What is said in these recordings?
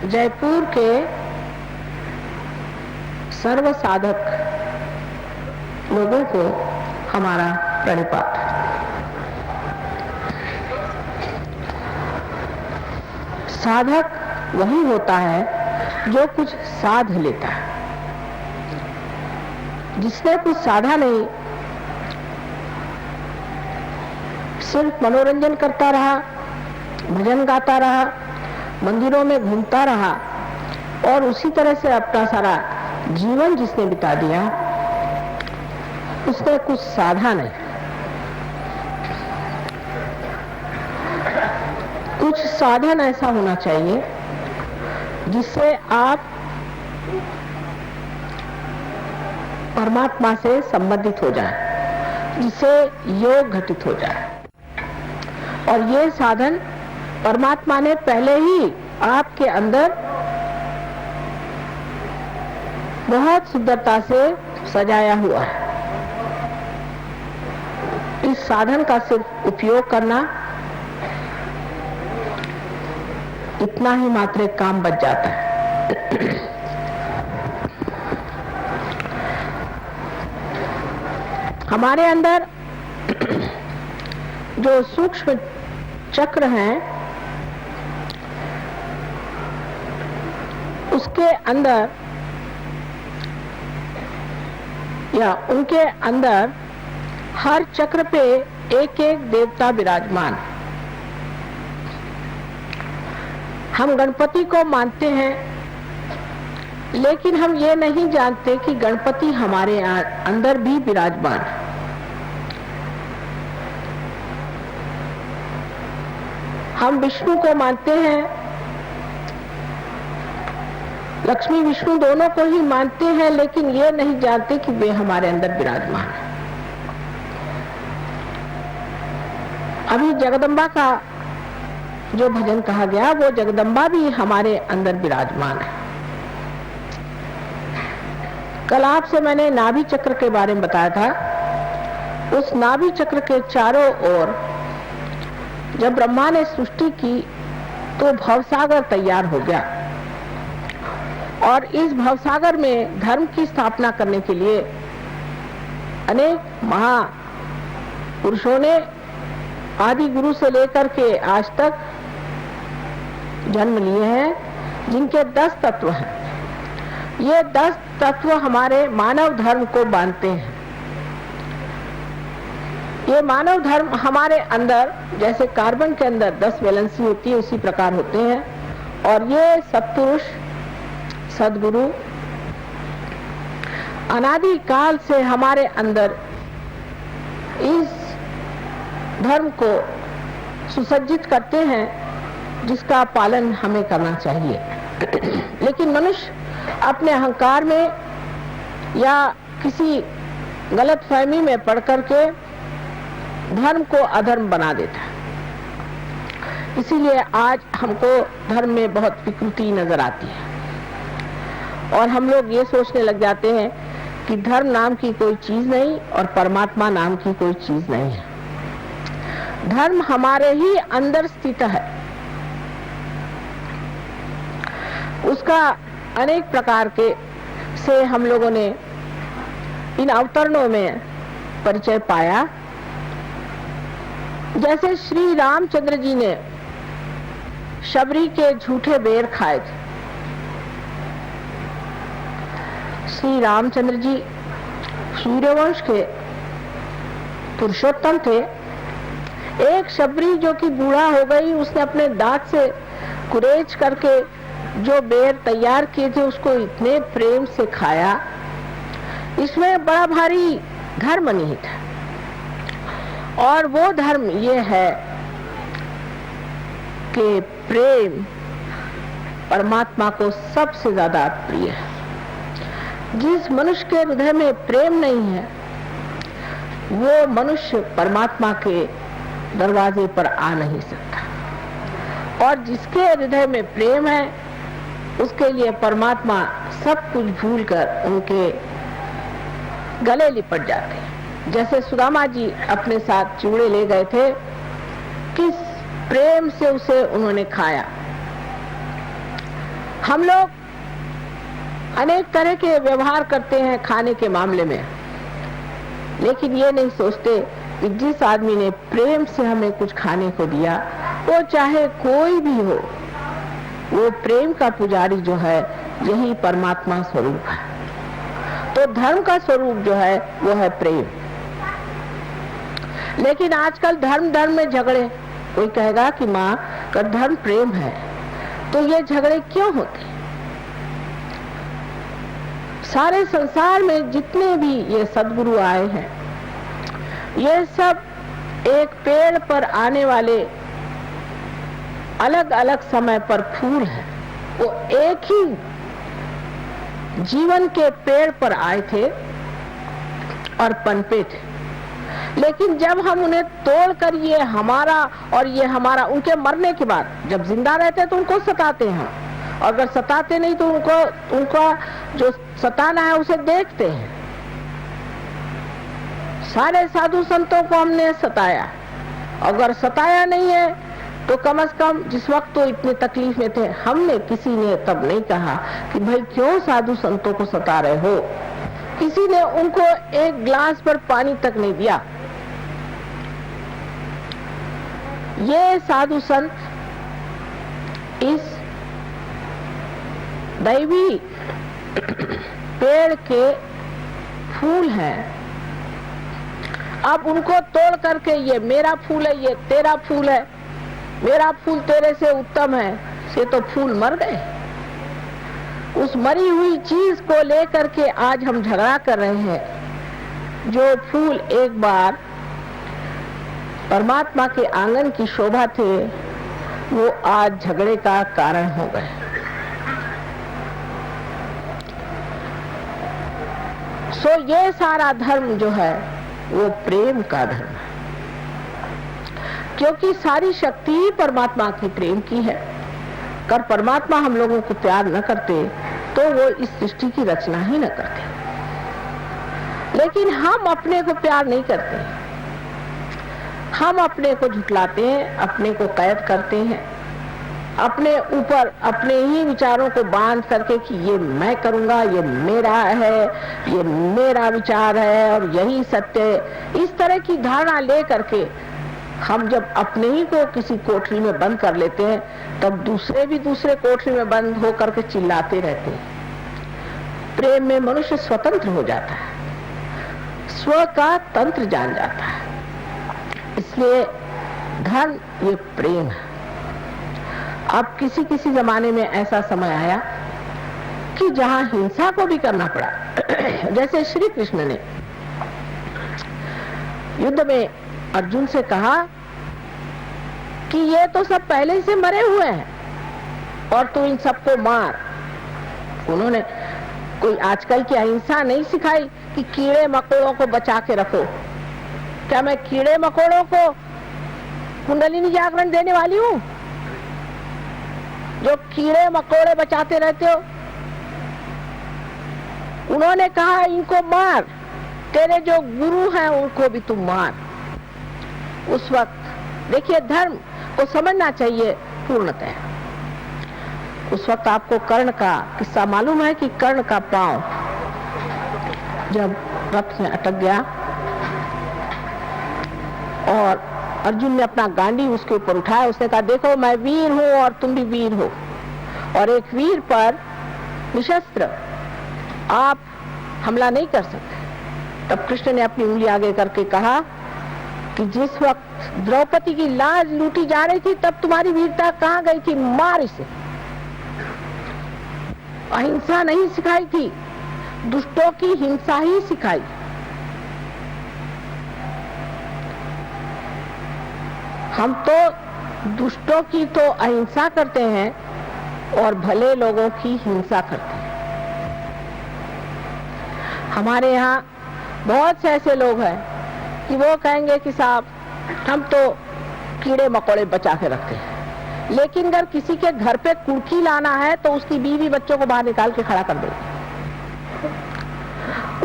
जयपुर के सर्व साधक लोगों को हमारा प्रणिपात। साधक वही होता है जो कुछ साध लेता है। जिसने कुछ साधा नहीं, सिर्फ मनोरंजन करता रहा, भजन गाता रहा, मंदिरों में घूमता रहा और उसी तरह से अपना सारा जीवन जिसने बिता दिया, उसने कुछ साधा नहीं। कुछ साधन ऐसा होना चाहिए जिससे आप परमात्मा से संबंधित हो जाए, जिससे योग घटित हो जाए। और ये साधन परमात्मा ने पहले ही आपके अंदर बहुत सुंदरता से सजाया हुआ है। इस साधन का सिर्फ उपयोग करना, इतना ही मात्र एक काम बच जाता है। हमारे अंदर जो सूक्ष्म चक्र हैं, उसके अंदर या उनके अंदर हर चक्र पे एक एक देवता विराजमान। हम गणपति को मानते हैं, लेकिन हम ये नहीं जानते कि गणपति हमारे अंदर भी विराजमान है। हम विष्णु को मानते हैं, लक्ष्मी विष्णु दोनों को ही मानते हैं, लेकिन ये नहीं जानते कि वे हमारे अंदर विराजमान है। अभी जगदम्बा का जो भजन कहा गया, वो जगदम्बा भी हमारे अंदर विराजमान है। कल आपसे मैंने नाभि चक्र के बारे में बताया था। उस नाभि चक्र के चारों ओर जब ब्रह्मा ने सृष्टि की तो भवसागर तैयार हो गया, और इस भवसागर में धर्म की स्थापना करने के लिए अनेक महापुरुषों ने आदि गुरु से लेकर के आज तक जन्म लिए हैं, जिनके 10 तत्व हैं। ये 10 तत्व हमारे मानव धर्म को बांधते हैं। ये मानव धर्म हमारे अंदर जैसे कार्बन के अंदर 10 वैलेंसी होती है, उसी प्रकार होते हैं। और ये सत्पुरुष, सदगुरु अनादि काल से हमारे अंदर इस धर्म को सुसज्जित करते हैं, जिसका पालन हमें करना चाहिए। लेकिन मनुष्य अपने अहंकार में या किसी गलत फहमी में पड़ करके धर्म को अधर्म बना देता है। इसीलिए आज हमको धर्म में बहुत विकृति नजर आती है, और हम लोग ये सोचने लग जाते हैं कि धर्म नाम की कोई चीज नहीं और परमात्मा नाम की कोई चीज नहीं है। धर्म हमारे ही अंदर स्थित है। उसका अनेक प्रकार के से हम लोगों ने इन अवतरणों में परिचय पाया। जैसे श्री रामचंद्र जी ने शबरी के झूठे बेर खाए थे। श्री रामचंद्र जी सूर्यवंश के पुरुषोत्तम थे। एक शबरी जो कि बूढ़ा हो गई, उसने अपने दांत से कुरेच करके जो बेर तैयार किए थे उसको इतने प्रेम से खाया। इसमें बड़ा भारी धर्म निहित है, और वो धर्म ये है कि प्रेम परमात्मा को सबसे ज्यादा प्रिय है। जिस मनुष्य के हृदय में प्रेम नहीं है, वो मनुष्य परमात्मा के दरवाजे पर आ नहीं सकता। और जिसके हृदय में प्रेम है, उसके लिए परमात्मा सब कुछ भूलकर उनके गले लिपट जाते हैं। जैसे सुदामा जी अपने साथ चूड़े ले गए थे, किस प्रेम से उसे उन्होंने खाया। हम लोग अनेक तरह के व्यवहार करते हैं खाने के मामले में, लेकिन ये नहीं सोचते कि जिस आदमी ने प्रेम से हमें कुछ खाने को दिया, वो चाहे कोई भी हो, वो प्रेम का पुजारी जो है यही परमात्मा स्वरूप है। तो धर्म का स्वरूप जो है वो है प्रेम। लेकिन आजकल धर्म में झगड़े, कोई कहेगा कि माँ का धर्म प्रेम है, तो ये झगड़े क्यों होते? सारे संसार में जितने भी ये सद्गुरु आए हैं, ये सब एक पेड़ पर आने वाले अलग अलग समय पर फूल हैं। वो एक ही जीवन के पेड़ पर आए थे और पनपे थे, लेकिन जब हम उन्हें तोड़कर ये हमारा और ये हमारा, उनके मरने के बाद जब जिंदा रहते तो उनको सताते हैं, और अगर सताते नहीं तो उनका जो सताना है उसे देखते हैं। सारे साधु संतों को हमने सताया, अगर सताया नहीं है तो कम से कम जिस वक्त तो इतने तकलीफ में थे, हमने किसी ने तब नहीं कहा कि भाई क्यों साधु संतों को सता रहे हो। किसी ने उनको एक गिलास पर पानी तक नहीं दिया। ये साधु संत इस दैवी पेड़ के फूल हैं। अब उनको तोड़ करके ये मेरा फूल है, ये तेरा फूल है, मेरा फूल तेरे से उत्तम है, से तो फूल मर गए। उस मरी हुई चीज को लेकर के आज हम झगड़ा कर रहे हैं। जो फूल एक बार परमात्मा के आंगन की शोभा थे, वो आज झगड़े का कारण हो गए। सो ये सारा धर्म जो है वो प्रेम का धर्म है, क्योंकि सारी शक्ति ही परमात्मा की प्रेम की है। अगर परमात्मा हम लोगों को प्यार न करते तो वो इस सृष्टि की रचना ही न करते। लेकिन हम अपने को प्यार नहीं करते, हम अपने को झुठलाते हैं, अपने को कैद करते हैं, अपने ऊपर अपने ही विचारों को बांध करके कि ये मैं करूंगा, ये मेरा है, ये मेरा विचार है और यही सत्य है। इस तरह की धारणा ले करके हम जब अपने ही को किसी कोठरी में बंद कर लेते हैं, तब दूसरे भी दूसरे कोठरी में बंद हो करके चिल्लाते रहते हैं। प्रेम में मनुष्य स्वतंत्र हो जाता है, स्व का तंत्र जान जाता है। इसलिए धर्म ये प्रेम है। अब किसी किसी जमाने में ऐसा समय आया कि जहां हिंसा को भी करना पड़ा। जैसे श्री कृष्ण ने युद्ध में अर्जुन से कहा कि ये तो सब पहले से मरे हुए हैं और तू इन सबको मार। उन्होंने कोई आजकल की अहिंसा नहीं सिखाई कि कीड़े मकोड़ों को बचा के रखो। क्या मैं कीड़े मकोड़ों को कुंडलिनी जागरण देने वाली हूँ जो कीड़े मकोड़े बचाते रहते हो? उन्होंने कहा इनको मार, तेरे जो गुरु हैं उनको भी तुम मार। उस वक्त देखिए धर्म को समझना चाहिए पूर्णतः। उस वक्त आपको कर्ण का किस्सा मालूम है कि कर्ण का पांव जब रथ में अटक गया और अर्जुन ने अपना गांडी उसके ऊपर उठाया, उसने कहा देखो मैं वीर हूं और तुम भी वीर हो, और एक वीर पर निशस्त्र आप हमला नहीं कर सकते। तब कृष्ण ने अपनी उंगली आगे करके कहा कि जिस वक्त द्रौपदी की लाज लूटी जा रही थी तब तुम्हारी वीरता कहाँ गई थी? मार इसे। अहिंसा नहीं सिखाई थी, दुष्टों की हिंसा ही सिखाई। हम तो दुष्टों की तो अहिंसा करते हैं और भले लोगों की हिंसा करते हैं। हमारे यहाँ बहुत से ऐसे लोग हैं कि वो कहेंगे कि साहब हम तो कीड़े मकोड़े बचा के रखते हैं, लेकिन अगर किसी के घर पे कुर्की लाना है तो उसकी बीवी बच्चों को बाहर निकाल के खड़ा कर देंगे।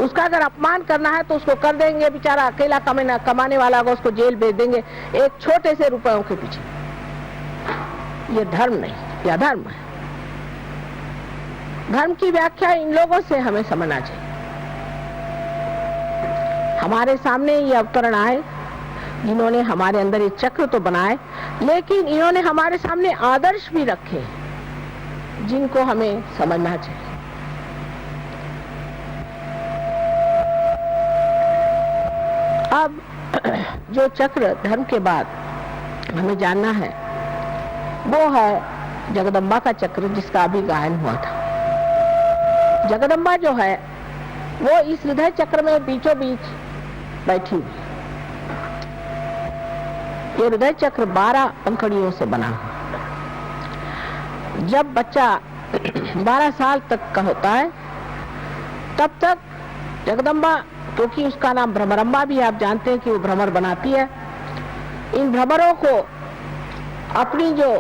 उसका अगर अपमान करना है तो उसको कर देंगे, बेचारा अकेला कमाने वाला होगा, उसको जेल भेज देंगे एक छोटे से रुपयों के पीछे। ये धर्म नहीं, यह अधर्म है। धर्म की व्याख्या इन लोगों से हमें समझना चाहिए। हमारे सामने ये अवतरण आए जिन्होंने हमारे अंदर ये चक्र तो बनाए, लेकिन इन्होंने हमारे सामने आदर्श भी रखे जिनको हमें समझना चाहिए। अब जो चक्र धर्म के बाद हमें जानना है वो है जगदम्बा का चक्र, जिसका अभी गायन हुआ था। जगदम्बा जो है वो इस हृदय चक्र में बीचों बीच बैठी हुई। ये हृदय चक्र 12 पंखुड़ियों से बना हुआ। जब बच्चा 12 साल तक का होता है तब तक जगदम्बा, क्योंकि उसका नाम भ्रमरम्बा भी, आप जानते हैं कि वो भ्रमर बनाती है, इन भ्रमरों को अपनी जो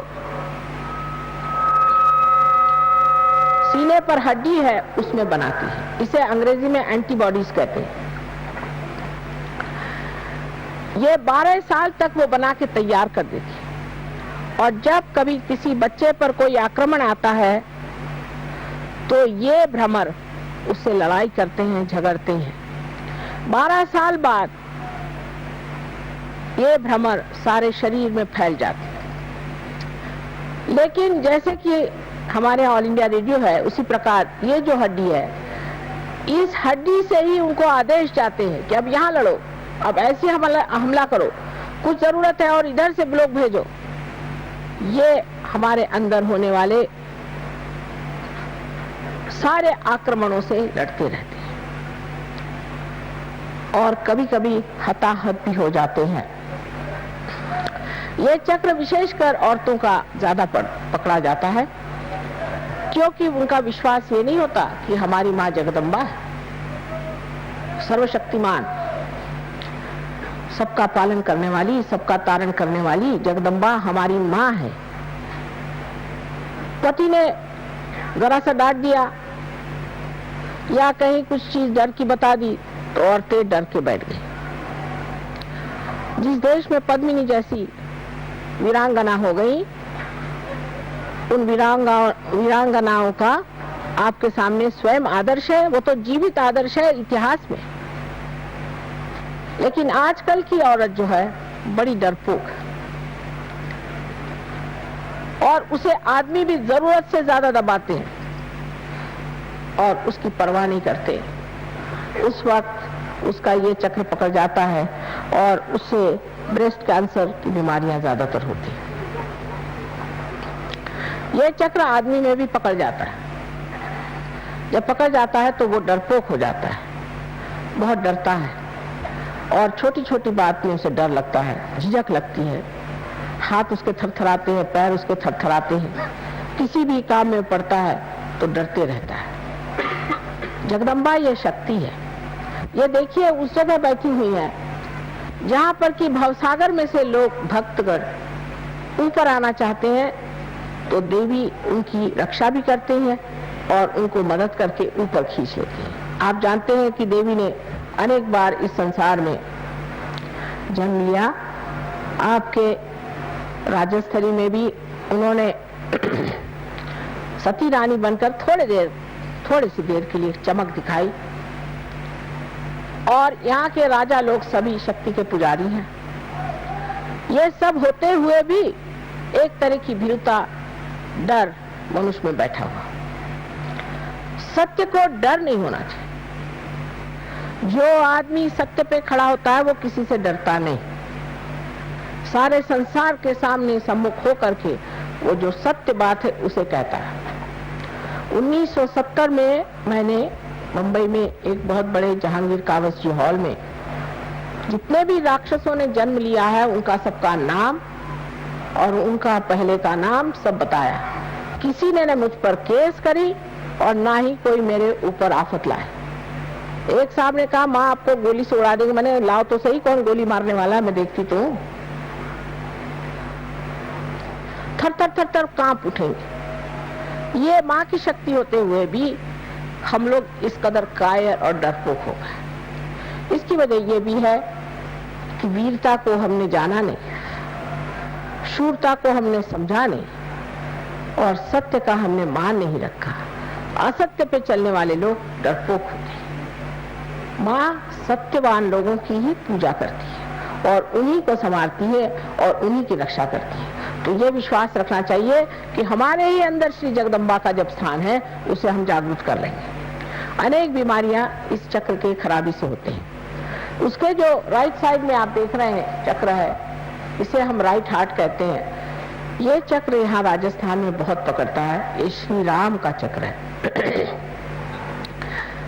सीने पर हड्डी है उसमें बनाती है। इसे अंग्रेजी में एंटीबॉडीज कहते हैं। ये 12 साल तक वो बना के तैयार कर देती है, और जब कभी किसी बच्चे पर कोई आक्रमण आता है तो ये भ्रमर उससे लड़ाई करते हैं, झगड़ते हैं। 12 साल बाद ये भ्रमर सारे शरीर में फैल जाते हैं। लेकिन जैसे कि हमारे ऑल इंडिया रेडियो है, उसी प्रकार ये जो हड्डी है, इस हड्डी से ही उनको आदेश जाते हैं कि अब यहाँ लड़ो, अब ऐसे हमला करो, कुछ जरूरत है और इधर से लोग भेजो। ये हमारे अंदर होने वाले सारे आक्रमणों से लड़ते रहते हैं और कभी कभी हताहत भी हो जाते हैं। ये चक्र विशेषकर औरतों का ज्यादा पकड़ा जाता है, क्योंकि उनका विश्वास ये नहीं होता कि हमारी माँ जगदम्बा है, सर्वशक्तिमान, सबका पालन करने वाली, सबका तारण करने वाली जगदम्बा हमारी माँ है। पति ने जरा सा डांट दिया या कहीं कुछ चीज डर की बता दी तो औरतें डर के बैठ गई। जिस देश में पद्मिनी जैसी वीरांगना हो गई, उन वीरांगनाओं का आपके सामने स्वयं आदर्श है, वो तो जीवित आदर्श है इतिहास में। लेकिन आजकल की औरत जो है बड़ी डरपोक है और उसे आदमी भी जरूरत से ज्यादा दबाते हैं और उसकी परवाह नहीं करते। उस वक्त उसका ये चक्र पकड़ जाता है और उससे ब्रेस्ट कैंसर की बीमारियां ज्यादातर होती हैं। ये चक्र आदमी में भी पकड़ जाता है। जब पकड़ जाता है तो वो डरपोक हो जाता है, बहुत डरता है और छोटी छोटी बात में उसे डर लगता है, झिझक लगती है, हाथ उसके थरथराते हैं, पैर उसके थरथराते हैं, किसी भी काम में पड़ता है तो डरते रहता है। जगदम्बा ये शक्ति है। ये देखिए उस जगह बैठी हुई है जहाँ पर कि भवसागर में से लोग भक्तगण ऊपर आना चाहते हैं तो देवी उनकी रक्षा भी करते हैं और उनको मदद करके ऊपर खींच लेते हैं। आप जानते हैं कि देवी ने अनेक बार इस संसार में जन्म लिया। आपके राजस्थली में भी उन्होंने सती रानी बनकर थोड़ी सी देर के लिए चमक दिखाई, और यहाँ के राजा लोग सभी शक्ति के पुजारी हैं। ये सब होते हुए भी एक तरह की भीरुता, डर मनुष्य में बैठा हुआ। सत्य को डर नहीं होना चाहिए। जो आदमी सत्य पे खड़ा होता है वो किसी से डरता नहीं। सारे संसार के सामने सम्मुख होकर के वो जो सत्य बात है उसे कहता है। 1970 में मैंने मुंबई में एक बहुत बड़े जहांगीर कावस जी हॉल में जितने भी राक्षसों ने जन्म लिया है उनका सबका नाम और उनका पहले का नाम सब बताया। किसी ने न मुझ पर केस करी और ना ही कोई मेरे ऊपर आफत लाए। एक साहब ने कहा माँ आपको गोली से उड़ा देंगे। मैंने लाओ तो सही, कौन गोली मारने वाला है, मैं देखती तो हूँ। थर थर थर थर कांप उठेंगे। ये माँ की शक्ति होते हुए भी हम लोग इस कदर कायर और डरपोक हो गए। इसकी वजह ये भी है कि वीरता को हमने जाना नहीं, शूरता को हमने समझा नहीं और सत्य का हमने मान नहीं रखा। असत्य पे चलने वाले लोग डरपोक होते हैं। माँ सत्यवान लोगों की ही पूजा करती है और उन्हीं को संभालती है और उन्हीं की रक्षा करती है। तो ये विश्वास रखना चाहिए कि हमारे ही अंदर श्री जगदम्बा का जब स्थान है उसे हम जागृत कर लेंगे। अनेक बीमारियां इस चक्र के खराबी से होते हैं। उसके जो राइट साइड में आप देख रहे हैं चक्र है, इसे हम राइट हार्ट कहते हैं। ये चक्र यहाँ राजस्थान में बहुत पकड़ता है। ये श्री राम का चक्र है।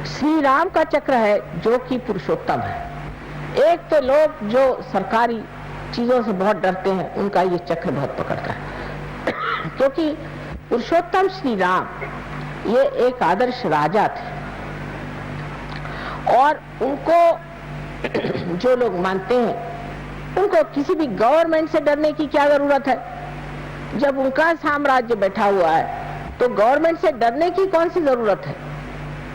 श्री राम का चक्र है जो कि पुरुषोत्तम है। एक तो लोग जो सरकारी चीजों से बहुत डरते हैं उनका ये चक्र बहुत पकड़ता है क्योंकि पुरुषोत्तम श्री राम ये एक आदर्श राजा थे और उनको जो लोग मानते हैं उनको किसी भी गवर्नमेंट से डरने की क्या जरूरत है। जब उनका साम्राज्य बैठा हुआ है तो गवर्नमेंट से डरने की कौन सी जरूरत है।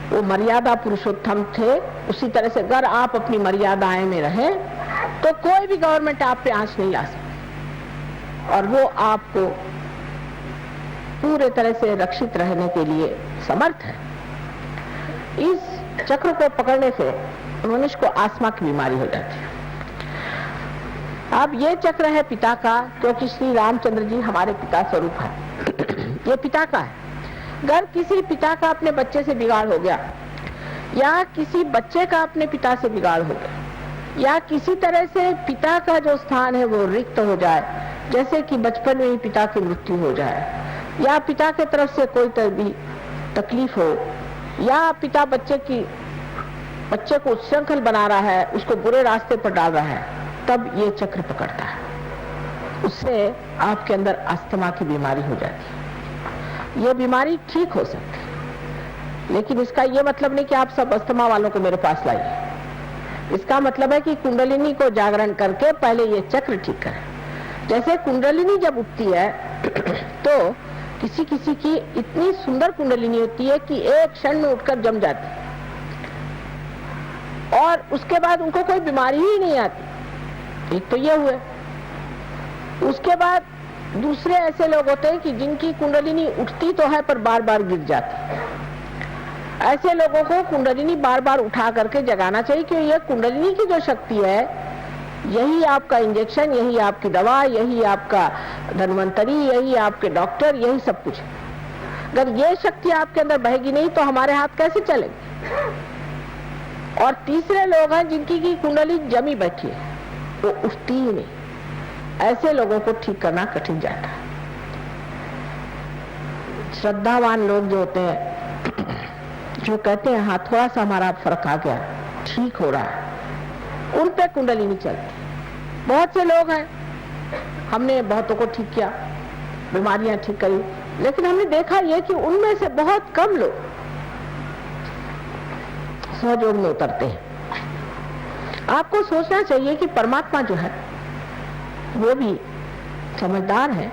वो मर्यादा पुरुषोत्तम थे। उसी तरह से अगर आप अपनी मर्यादाएं में रहें तो कोई भी गवर्नमेंट आप पे आंच नहीं ला सकती और वो आपको पूरे तरह से रक्षित रहने के लिए समर्थ है। इस चक्र को पकड़ने से मनुष्य को आस्मा की बीमारी हो जाती है। अब ये चक्र है पिता का, क्योंकि श्री रामचंद्र जी हमारे पिता स्वरूप है। ये पिता का है। अगर किसी पिता का अपने बच्चे से बिगाड़ हो गया या किसी बच्चे का अपने पिता से बिगाड़ हो गया या किसी तरह से पिता का जो स्थान है वो रिक्त हो जाए, जैसे कि बचपन में ही पिता की मृत्यु हो जाए या पिता के तरफ से कोई तरह भी तकलीफ हो या पिता बच्चे को उच्छृंखल बना रहा है, उसको बुरे रास्ते पर डाल रहा है, तब ये चक्र पकड़ता है। उससे आपके अंदर अस्थमा की बीमारी हो जाती है। ये बीमारी ठीक हो सकती है, लेकिन इसका ये मतलब नहीं कि आप सब अस्थमा वालों को मेरे पास लाइए। इसका मतलब है कि कुंडलिनी को जागरण करके पहले ये चक्र ठीक करें। जैसे कुंडलिनी जब उठती है तो किसी किसी की इतनी सुंदर कुंडलिनी होती है कि एक क्षण में उठकर जम जाती है और उसके बाद उनको कोई बीमारी ही नहीं आती। एक तो ये हुए। उसके बाद दूसरे ऐसे लोग होते हैं कि जिनकी कुंडलिनी उठती तो है पर बार बार गिर जाती। ऐसे लोगों को कुंडलिनी बार बार उठा करके जगाना चाहिए कि ये कुंडलिनी की जो शक्ति है, यही आपका इंजेक्शन, यही आपकी दवा, यही आपका धन्वंतरी, यही आपके डॉक्टर, यही सब कुछ है। अगर ये शक्ति आपके अंदर बहेगी नहीं तो हमारे हाथ कैसे चलेंगे। और तीसरे लोग हैं जिनकी की कुंडली जमी बैठी है, वो उठती ही नहीं। ऐसे लोगों को ठीक करना कठिन जाता है। श्रद्धावान लोग जो होते हैं, जो कहते हैं हाँ थोड़ा सा हमारा फर्क आ गया, ठीक हो रहा है, उन पे कुंडली नहीं चलती। बहुत से लोग हैं, हमने बहुतों को ठीक किया, बीमारियां ठीक करी, लेकिन हमने देखा ये कि उनमें से बहुत कम लोग सहयोग में उतरते हैं। आपको सोचना चाहिए कि परमात्मा जो है वो भी समझदार है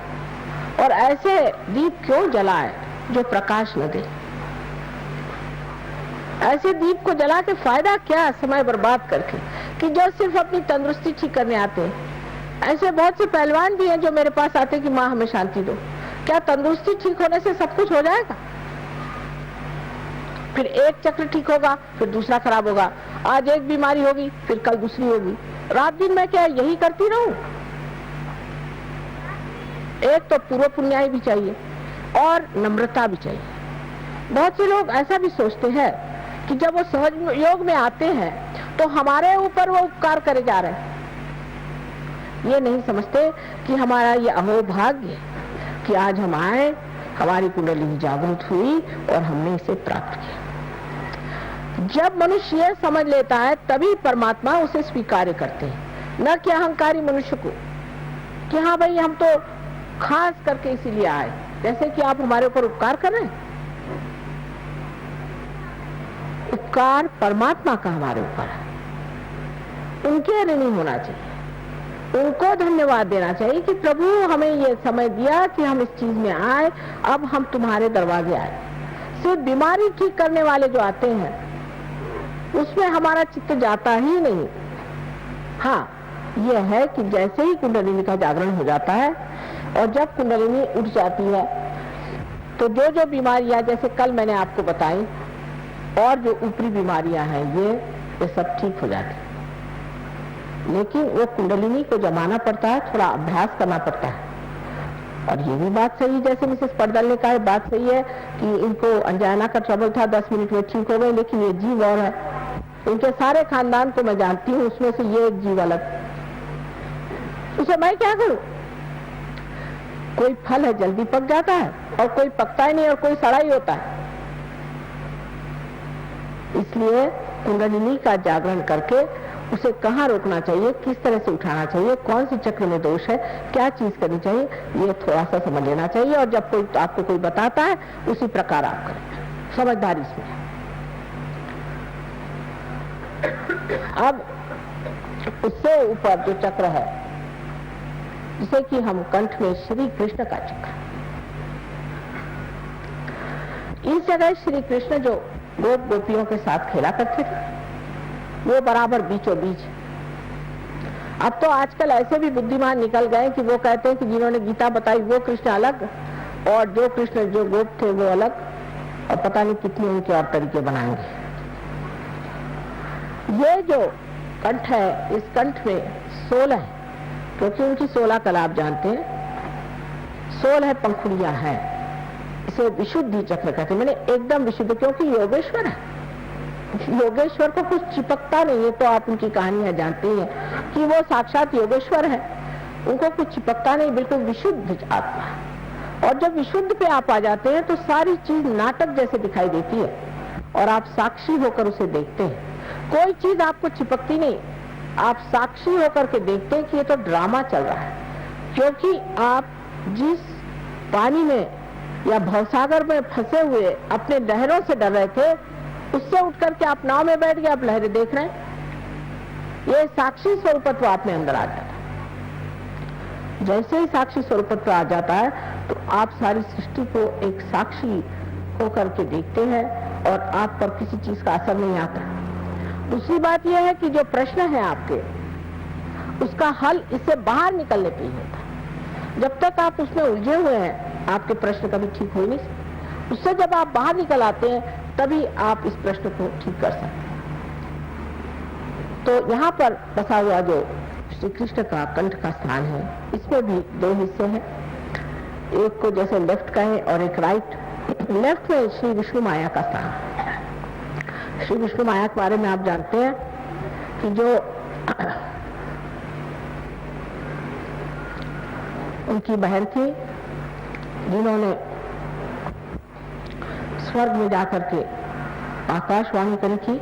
और ऐसे दीप क्यों जलाए जो प्रकाश न दे। ऐसे दीप को जला के फायदा क्या, समय बर्बाद करके, कि जो सिर्फ अपनी तंदुरुस्ती ठीक करने आते हैं। ऐसे बहुत से पहलवान भी हैं जो मेरे पास आते कि माँ हमें शांति दो। क्या तंदुरुस्ती ठीक होने से सब कुछ हो जाएगा? फिर एक चक्र ठीक होगा, फिर दूसरा खराब होगा। आज एक बीमारी होगी, फिर कल दूसरी होगी। रात दिन मैं क्या यही करती रहूं? एक तो पूर्व पुण्याई भी चाहिए और नम्रता भी चाहिए। बहुत से लोग ऐसा भी सोचते हैं कि जब वो सहज योग में आते हैं तो हमारे ऊपर वो उपकार करे जा रहे हैं। ये नहीं समझते कि हमारा ये अहोभाग्य कि आज हम आए, हमारी कुंडली जागृत हुई और हमने इसे प्राप्त किया। जब मनुष्य ये समझ लेता है तभी परमात्मा उसे स्वीकार करते हैं, न कि अहंकारी मनुष्य को कि हाँ भाई हम तो खास करके इसीलिए आए, जैसे कि आप हमारे ऊपर उपकार कर रहे हैं। उपकार परमात्मा का हमारे ऊपर है, उनके ऋणी होना चाहिए, उनको धन्यवाद देना चाहिए कि प्रभु हमें ये समय दिया कि हम इस चीज में आए, अब हम तुम्हारे दरवाजे आए। सिर्फ बीमारी ठीक करने वाले जो आते हैं उसमें हमारा चित्त जाता ही नहीं। हाँ, यह है कि जैसे ही कुंडलिनी का जागरण हो जाता है और जब कुंडलिनी उठ जाती है तो जो बीमारियां जैसे कल मैंने आपको बताई और जो ऊपरी बीमारियां हैं ये सब ठीक हो जाती, लेकिन वो कुंडलिनी को जमाना पड़ता है, थोड़ा अभ्यास करना पड़ता है। और ये भी बात सही, जैसे मिसेस पर्दल ने कहा, बात सही है कि इनको अंजाना का ट्रबल था, 10 मिनट में ठीक हो गए, लेकिन ये जीव और है। इनके सारे खानदान को मैं जानती हूँ, उसमें से ये एक जीव अलग, उसे मैं क्या करूं? कोई फल है जल्दी पक जाता है और कोई पकता ही नहीं और कोई सड़ा ही होता है। इसलिए कुंडलिनी का जागरण करके उसे कहाँ रोकना चाहिए, किस तरह से उठाना चाहिए, कौन सी चक्र में दोष है, क्या चीज करनी चाहिए, ये थोड़ा सा समझ लेना चाहिए। और जब कोई आपको कोई बताता है उसी प्रकार आप करें, समझदारी से। अब उससे ऊपर जो चक्र है, जिसे कि हम कंठ में श्री कृष्ण का चक्र, इस जगह श्री कृष्ण जो गोप गोपियों के साथ खेला करते थे, वो बराबर बीचों बीच। अब तो आजकल ऐसे भी बुद्धिमान निकल गए कि वो कहते हैं कि जिन्होंने गीता बताई वो कृष्ण अलग और जो कृष्ण जो गोप थे वो अलग, और पता नहीं कितने उनके और तरीके बनाएंगे। ये जो कंठ है, इस कंठ में 16 है, क्योंकि उनकी 16 कला आप जानते हैं, 16 पंखुड़ियां हैं। इसे विशुद्धि चक्र कहते हैं, मैंने एकदम विशुद्ध, क्योंकि योगेश्वर है। योगेश्वर को कुछ चिपकता नहीं है, तो आप उनकी कहानियां जानते हैं कि वो साक्षात योगेश्वर है, उनको कुछ चिपकता नहीं, बिल्कुल विशुद्ध आत्मा। और जब विशुद्ध पे आप आ जाते हैं तो सारी चीज नाटक जैसे दिखाई देती है और आप साक्षी होकर उसे देखते हैं। कोई चीज आपको चिपकती नहीं, आप साक्षी होकर के देखते हैं कि ये तो ड्रामा चल रहा है। क्योंकि आप जिस पानी में या भवसागर में फंसे हुए अपने लहरों से डर रहे थे, उससे उठकर के आप नाव में बैठ गए, आप लहरें देख रहे हैं। ये साक्षी स्वरूपत्व आप में अंदर आ जाता है। जैसे ही साक्षी स्वरूपत्व आ जाता है तो आप सारी सृष्टि को एक साक्षी होकर के देखते हैं और आप पर किसी चीज का असर नहीं आता। दूसरी बात यह है कि जो प्रश्न है आपके, उसका हल इससे बाहर निकलने पे ही होता। जब तक आप उसमें उलझे हुए हैं, आपके प्रश्न कभी ठीक हो ही नहीं सकते। उससे जब आप बाहर निकल आते हैं तभी आप इस प्रश्न को ठीक कर सकते हैं। तो यहाँ पर बसा हुआ जो श्री कृष्ण का कंठ का स्थान है, इसमें भी 2 हिस्से हैं, एक को जैसे लेफ्ट कहें और एक राइट। लेफ्ट में श्री विष्णु माया का स्थान है। श्री विष्णु माया के बारे में आप जानते हैं कि जो उनकी बहन थी, जिन्होंने स्वर्ग में जाकर के आकाशवाणी करी थी,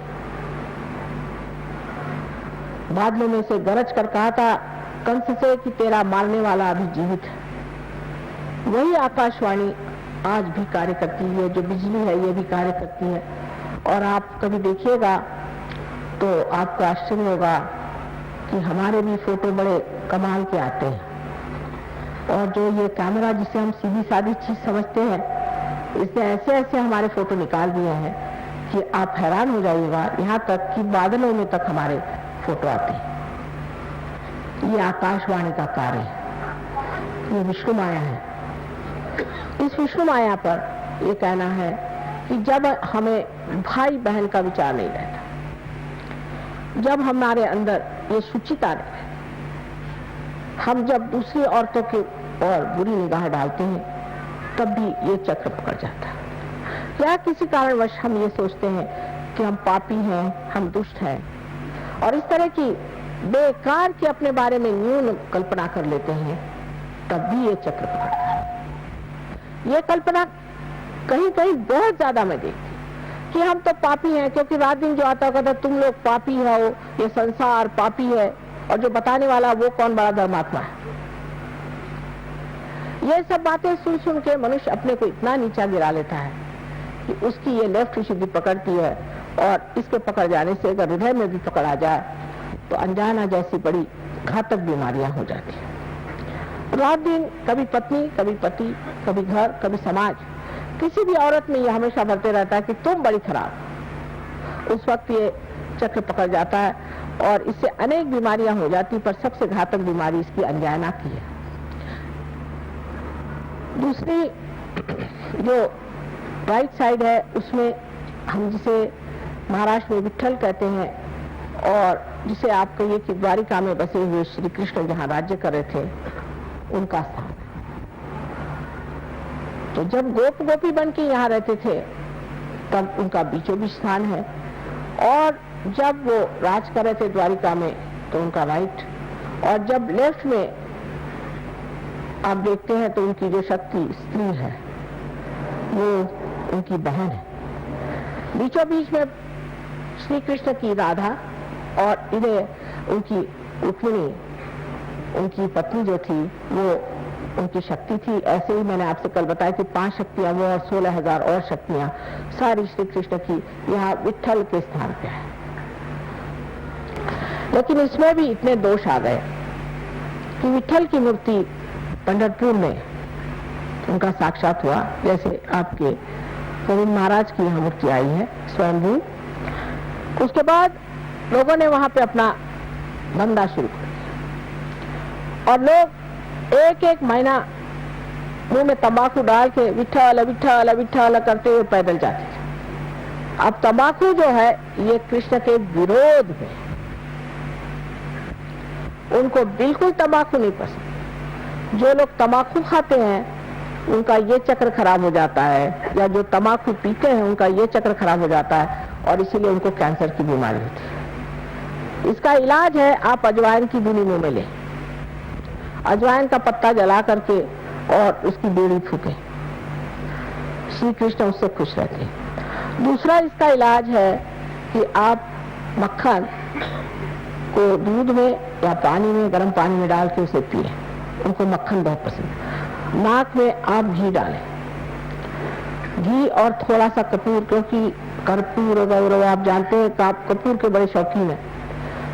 बादलों में से गरज कर कहा था कंस से कि तेरा मारने वाला अभी जीवित है। वही आकाशवाणी आज भी कार्य करती है, जो बिजली है ये भी कार्य करती है। और आप कभी देखिएगा तो आपको आश्चर्य होगा कि हमारे भी फोटो बड़े कमाल के आते हैं। और जो ये कैमरा जिसे हम सीधी सादी चीज समझते हैं, इसने ऐसे ऐसे हमारे फोटो निकाल दिए हैं कि आप हैरान हो जाइएगा। यहाँ तक कि बादलों में तक हमारे फोटो आते हैं। ये आकाशवाणी का कार्य है, ये विष्णु माया है। इस विष्णु माया पर ये कहना है कि जब हमें भाई बहन का विचार नहीं रहता, जब हमारे अंदर ये शुचिता रहे, हम जब दूसरी औरतों की ओर बुरी निगाह डालते हैं, तब भी ये चक्र पकड़ जाता है। या किसी कारणवश हम ये सोचते हैं कि हम पापी हैं, हम दुष्ट हैं, और इस तरह की बेकार की अपने बारे में न्यून कल्पना कर लेते हैं, तब भी ये चक्र पकड़ता है। ये कल्पना कहीं कहीं बहुत ज्यादा मैं देखती कि हम तो पापी हैं, क्योंकि रात दिन जो आता कहता तुम लोग पापी हो, ये संसार पापी है, और जो बताने वाला वो कौन बड़ा धर्मात्मा है। ये सब बातें सुन सुन के मनुष्य अपने को इतना नीचा गिरा लेता है कि उसकी ये लेफ्ट विशुद्धि पकड़ती है, और इसके पकड़ जाने से अगर हृदय में भी पकड़ आ जाए तो अनजाना जैसी बड़ी घातक बीमारियां हो जाती हैं। रात दिन कभी पत्नी, कभी पति, कभी घर, कभी समाज, किसी भी औरत में ये हमेशा बढ़ते रहता है कि तुम बड़ी खराब। उस वक्त ये चक्र पकड़ जाता है और इससे अनेक बीमारियां हो जाती, पर सबसे घातक बीमारी इसकी अनजाना की है। दूसरी जो राइट साइड है उसमें हम जिसे महाराष्ट्र में विट्ठल कहते हैं, और जिसे आप कहिए कि द्वारिका में बसे हुए श्री कृष्ण जहाँ राज्य कर रहे थे, उनका स्थान। तो जब गोप गोपी बन के यहाँ रहते थे तब उनका बीचों बीच स्थान है, और जब वो राज कर रहे थे द्वारिका में तो उनका राइट, और जब लेफ्ट में आप देखते हैं तो उनकी जो शक्ति स्त्री है वो उनकी बहन है। बीचों बीच में श्री कृष्ण की राधा, और इन्हें उनकी रुक्मिणी, उनकी पत्नी जो थी वो उनकी शक्ति थी। ऐसे ही मैंने आपसे कल बताया कि 5 शक्तियां वो और 16,000 और शक्तियां सारी श्री कृष्ण की यहाँ विट्ठल के स्थान पे है। लेकिन इसमें भी इतने दोष आ गए कि विट्ठल की मूर्ति पंढरपुर में उनका साक्षात हुआ, जैसे आपके गोविंद महाराज की यहाँ मूर्ति आई है स्वयंभू। उसके बाद लोगों ने वहां पे अपना धंधा शुरू कर दिया, और लोग एक एक महीना मुंह में तंबाकू डाल के विट्ठल विट्ठल विट्ठल करते हुए पैदल जाते थे। अब तंबाकू जो है ये कृष्ण के विरोध में, उनको बिल्कुल तंबाकू नहीं पसंद। जो लोग तंबाकू खाते हैं उनका ये चक्र खराब हो जाता है, या जो तंबाकू पीते हैं उनका ये चक्र खराब हो जाता है, और इसीलिए उनको कैंसर की बीमारी होती है। इसका इलाज है आप अजवाइन की बीड़ी मुंह में लें, अजवाइन का पत्ता जला करके और उसकी बीड़ी फूकें, श्री कृष्ण उससे खुश रहते हैं। दूसरा इसका इलाज है कि आप मक्खन को दूध में या पानी में, गर्म पानी में डाल के उसे पिए, उनको मक्खन बहुत पसंद है। नाक में आप घी डालें, घी और थोड़ा सा कपूर, क्योंकि कर्पूर गौरव आप जानते हैं, आप कपूर के बड़े शौकीन हैं,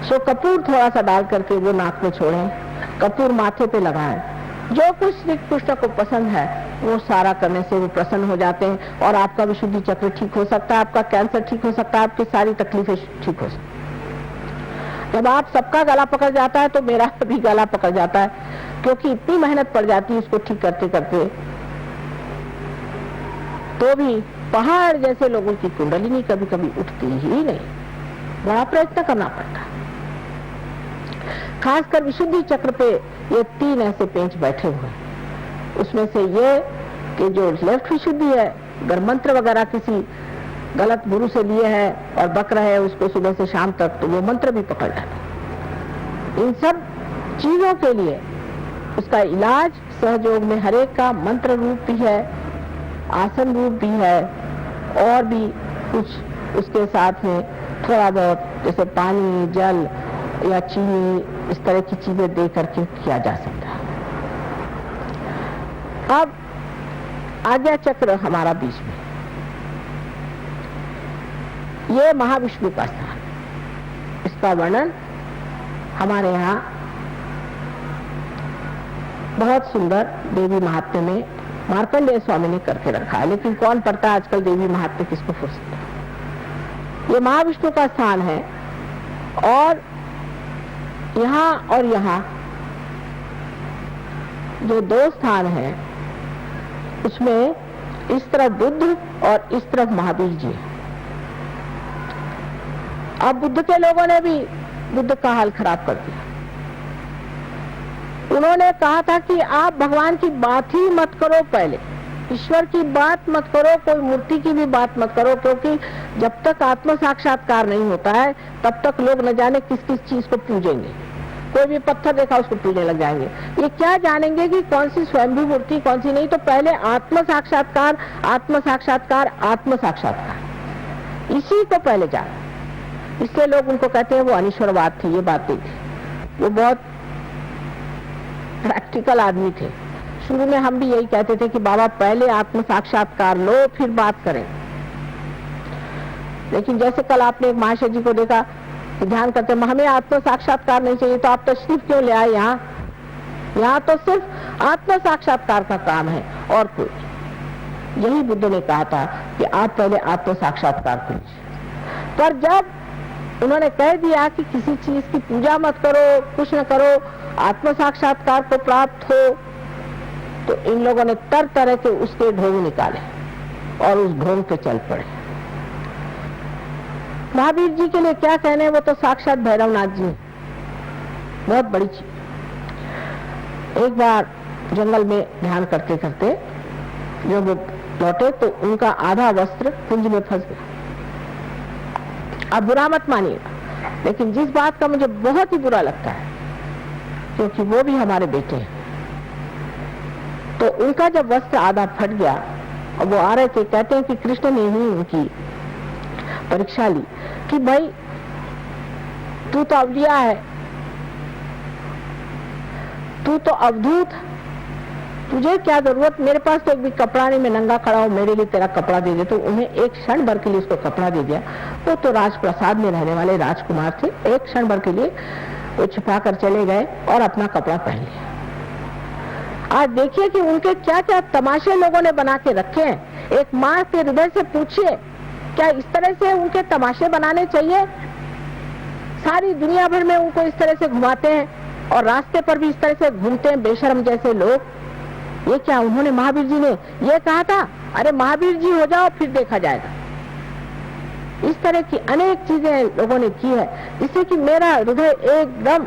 सो कपूर थोड़ा सा डाल करके वो नाक में छोड़ें, कपूर माथे पे लगाएं। जो कुछ श्री कृष्ण को पसंद है वो सारा करने से वो प्रसन्न हो जाते हैं, और आपका विशुद्धि चक्र ठीक हो सकता है, आपका कैंसर ठीक हो सकता है, आपकी सारी तकलीफें ठीक हो सकती है। जब आप सबका गला पकड़ जाता है तो मेरा भी गला पकड़ जाता है, क्योंकि इतनी मेहनत पड़ जाती है इसको ठीक करते करते, तो भी पहाड़ जैसे लोगों की कुंडलिनी कभी कभी उठती ही नहीं, बड़ा प्रयत्न करना पड़ता है। खासकर विशुद्धि चक्र पे ये 3 ऐसे पेंच बैठे हुए हैं। उसमें से ये कि जो लेफ्ट विशुद्धि है, अगर मंत्र वगैरह किसी गलत गुरु से लिए है और बक रहे हैं उसको सुबह से शाम तक, तो वो मंत्र भी पकड़ जाता है। इन सब चीजों के लिए उसका इलाज सहयोग में हरेक का मंत्र रूप भी है, आसन रूप भी है, और भी कुछ उसके साथ में थोड़ा बहुत जैसे पानी, जल या चीनी, इस तरह की चीजें दे करके किया जा सकता है। अब आज्ञा चक्र हमारा बीच में, ये महाविष्णु का स्थान, इसका वर्णन हमारे यहाँ बहुत सुंदर देवी महात्म्य में मार्कंडेय स्वामी ने करके रखा है। लेकिन कौन पढ़ता है आजकल देवी महात्म्य, किसको फुर्सत है। ये महाविष्णु का स्थान है, और यहाँ जो 2 स्थान हैं उसमें इस तरफ बुद्ध और इस तरफ महावीर जी। अब बुद्ध के लोगों ने भी बुद्ध का हाल खराब कर दिया। उन्होंने कहा था कि आप भगवान की बात ही मत करो, पहले ईश्वर की बात मत करो, कोई मूर्ति की भी बात मत करो, क्योंकि जब तक आत्म साक्षात्कार नहीं होता है तब तक लोग न जाने किस किस चीज को पूजेंगे। कोई भी पत्थर देखा उसको पूजने लग जाएंगे। ये क्या जानेंगे कि कौन सी स्वयंभू मूर्ति कौन सी नहीं। तो पहले आत्म साक्षात्कार, आत्म साक्षात्कार, आत्म साक्षात्कार, इसी को पहले जाना। इसलिए लोग उनको कहते हैं वो अनिश्वरवाद थे, ये बात नहीं थी। वो बहुत प्रैक्टिकल आदमी थे। शुरू में हम भी यही कहते थे कि बाबा पहले आत्म साक्षात्कार लो फिर बात करें। लेकिन जैसे कल आपने एक महाशय जी को देखा कि ध्यान करते हमें आत्म साक्षात्कार नहीं चाहिए, तो आप तशरीफ क्यों ले आए यहाँ? यहाँ तो सिर्फ आत्म साक्षात्कार का काम है और कोई। यही बुद्ध ने कहा था कि आप पहले आत्म साक्षात्कार कीजिए। पर जब उन्होंने कह दिया कि किसी चीज की पूजा मत करो, कुछ न करो, आत्म साक्षात्कार को प्राप्त हो, तो इन लोगों ने तरह तरह के उसके ढोंग निकाले और उस ढोंग पे चल पड़े। महावीर जी के लिए क्या कहने, वो तो साक्षात भैरवनाथ जी, बहुत बड़ी चीज। एक बार जंगल में ध्यान करते करते जब वो लौटे तो उनका आधा वस्त्र कुंज में फंस गया। अब बुरा मत मानिएगा, लेकिन जिस बात का मुझे बहुत ही बुरा लगता है, क्योंकि वो भी हमारे बेटे हैं, तो उनका जब वस्त्र आधा फट गया और वो आ रहे थे, कहते हैं कि कृष्ण ने ही उनकी परीक्षा ली कि भाई तू तो अवलिया है, तू तो अवधूत, तुझे क्या जरूरत, मेरे पास तो एक भी कपड़ा नहीं, मैं नंगा खड़ा हूं, मेरे लिए तेरा कपड़ा दे दे। तो उन्हें एक क्षण भर के लिए उसको कपड़ा दे दिया। वो तो राजप्रसाद में रहने वाले राजकुमार थे, एक क्षण भर के लिए वो छुपा कर चले गए और अपना कपड़ा पहन लिया। आज देखिए कि उनके क्या क्या तमाशे लोगों ने बना के रखे हैं। एक माँ के हृदय से पूछिए, क्या इस तरह से उनके तमाशे बनाने चाहिए? सारी दुनिया भर में उनको इस तरह से घुमाते हैं और रास्ते पर भी इस तरह से घूमते हैं बेशर्म जैसे लोग। ये क्या, उन्होंने, महावीर जी ने ये कहा था, अरे महावीर जी हो जाओ फिर देखा जाएगा। इस तरह की अनेक चीजें लोगों ने की है, जिससे कि मेरा हृदय एकदम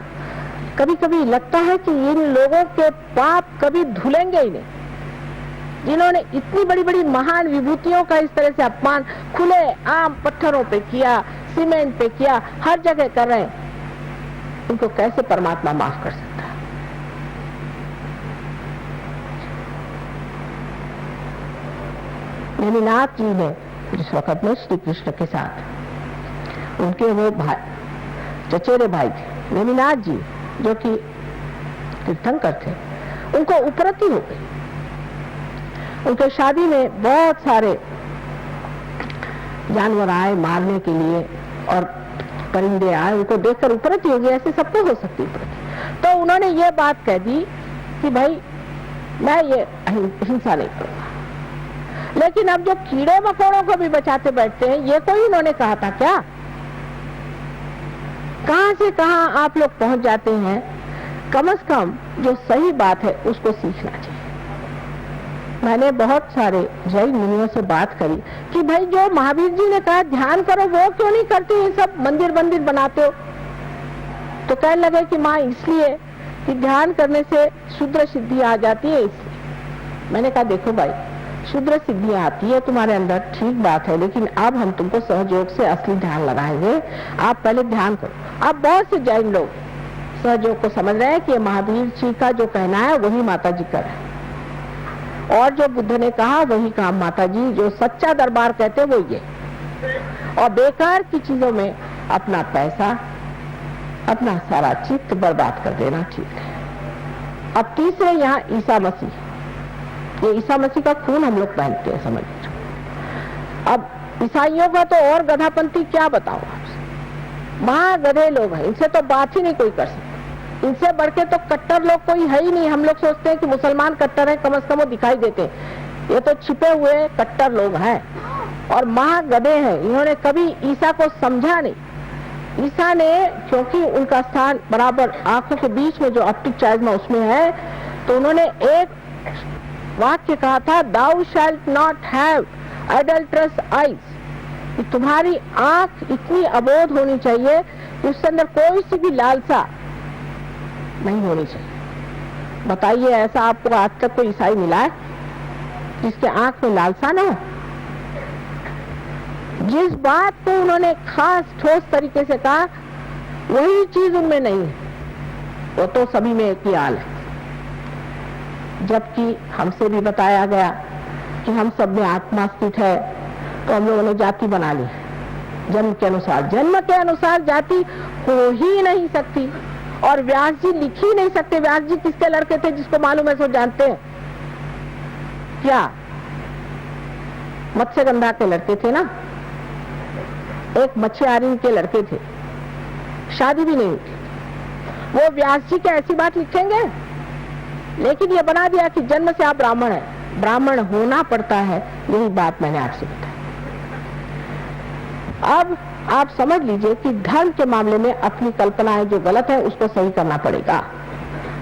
कभी कभी लगता है कि इन लोगों के पाप कभी धुलेंगे ही नहीं, जिन्होंने इतनी बड़ी बड़ी महान विभूतियों का इस तरह से अपमान खुले आम पत्थरों पे किया, सीमेंट पे किया, हर जगह कर रहे हैं। उनको कैसे परमात्मा माफ कर सकता है? नेमिनाथ जी ने जिस वक्त में श्री कृष्ण के साथ, उनके वो भाई, चचेरे भाई थे नेमिनाथ जी, जो कि तीर्थंकर थे, उनको उपरति हो गई। उनके शादी में बहुत सारे जानवर आए मारने के लिए और परिंदे आए, उनको देखकर उपरति हो गई। ऐसे सबको हो सकती उपरति। तो उन्होंने ये बात कह दी कि भाई मैं ये हिंसा नहीं करूंगा। लेकिन अब जो कीड़े मकोड़ों को भी बचाते बैठते हैं, ये कोई इन्होंने कहा था क्या? कहां से कहां आप लोग पहुंच जाते हैं। कम से कम जो सही बात है उसको सीखना चाहिए। मैंने बहुत सारे जैन मुनियों से बात करी कि भाई जो महावीर जी ने कहा ध्यान करो, वो क्यों नहीं करते? ये सब मंदिर मंदिर बनाते हो। तो कहने लगे कि माँ इसलिए कि ध्यान करने से शुद्र सिद्धि आ जाती है, इसलिए। मैंने कहा देखो भाई, शुद्र सिद्धि आती है तुम्हारे अंदर, ठीक बात है, लेकिन अब हम तुमको सहयोग से असली ध्यान लगाएंगे। आप पहले ध्यान करो। अब बहुत से जैन लोग सहयोग को समझ रहे हैं कि महावीर जी का जो कहना है वही माता जी कर है, और जो बुद्ध ने कहा वही काम माता जी, जो सच्चा दरबार कहते हैं वो ये। और बेकार की चीजों में अपना पैसा, अपना सारा चित्त बर्बाद कर देना ठीक है। अब तीसरे यहाँ ईसा मसीह, ये ईसा मसीह का खून हम लोग पहनते हैं, समझ लीजिए। अब ईसाइयों का तो और गधापंथी क्या बताओ आपसे, महागधे लोग हैं, इनसे तो बात ही नहीं कोई कर सकता। इनसे बढ़ के तो कट्टर लोग कोई है ही नहीं। हम लोग सोचते हैं कि मुसलमान कट्टर है, कम से कम वो दिखाई देते हैं, ये तो छिपे हुए कट्टर लोग हैं और महागधे हैं। इन्होंने कभी ईसा को समझा नहीं। ईसा ने, क्योंकि उनका स्थान बराबर आंखों के बीच में जो ऑप्टिक चाइज्मा उसमें है, तो उन्होंने एक वाक्य कहा था, दाउ शैल्ट नॉट हैव एडल्ट्रस आईज। तुम्हारी आंख इतनी अबोध होनी चाहिए कि उसके अंदर कोई सी भी लालसा नहीं होनी चाहिए। बताइए, ऐसा आपको आज तक कोई ईसाई मिला है जिसके आंख में लालसा न हो? जिस बात को उन्होंने खास ठोस तरीके से कहा वही चीज उनमें नहीं है, वो तो सभी में एक ही हाल है। जबकि हमसे भी बताया गया कि हम सब में आत्मा स्थित है, तो हम लोगों ने जाति बना ली जन्म के अनुसार। जन्म के अनुसार जाति हो ही नहीं सकती, और व्यास जी लिख ही नहीं सकते। व्यास जी किसके लड़के थे? जिसको मालूम है सो जानते हैं क्या? मत्स्यगंधा के लड़के थे ना, एक मच्छियारी के लड़के थे, शादी भी नहीं हुई थी। वो व्यास जी क्या ऐसी बात लिखेंगे? लेकिन ये बना दिया कि जन्म से आप ब्राह्मण हैं, ब्राह्मण होना पड़ता है। यही बात मैंने आपसे बताई। अब आप समझ लीजिए कि धर्म के मामले में अपनी कल्पनाएं जो गलत है उसको सही करना पड़ेगा।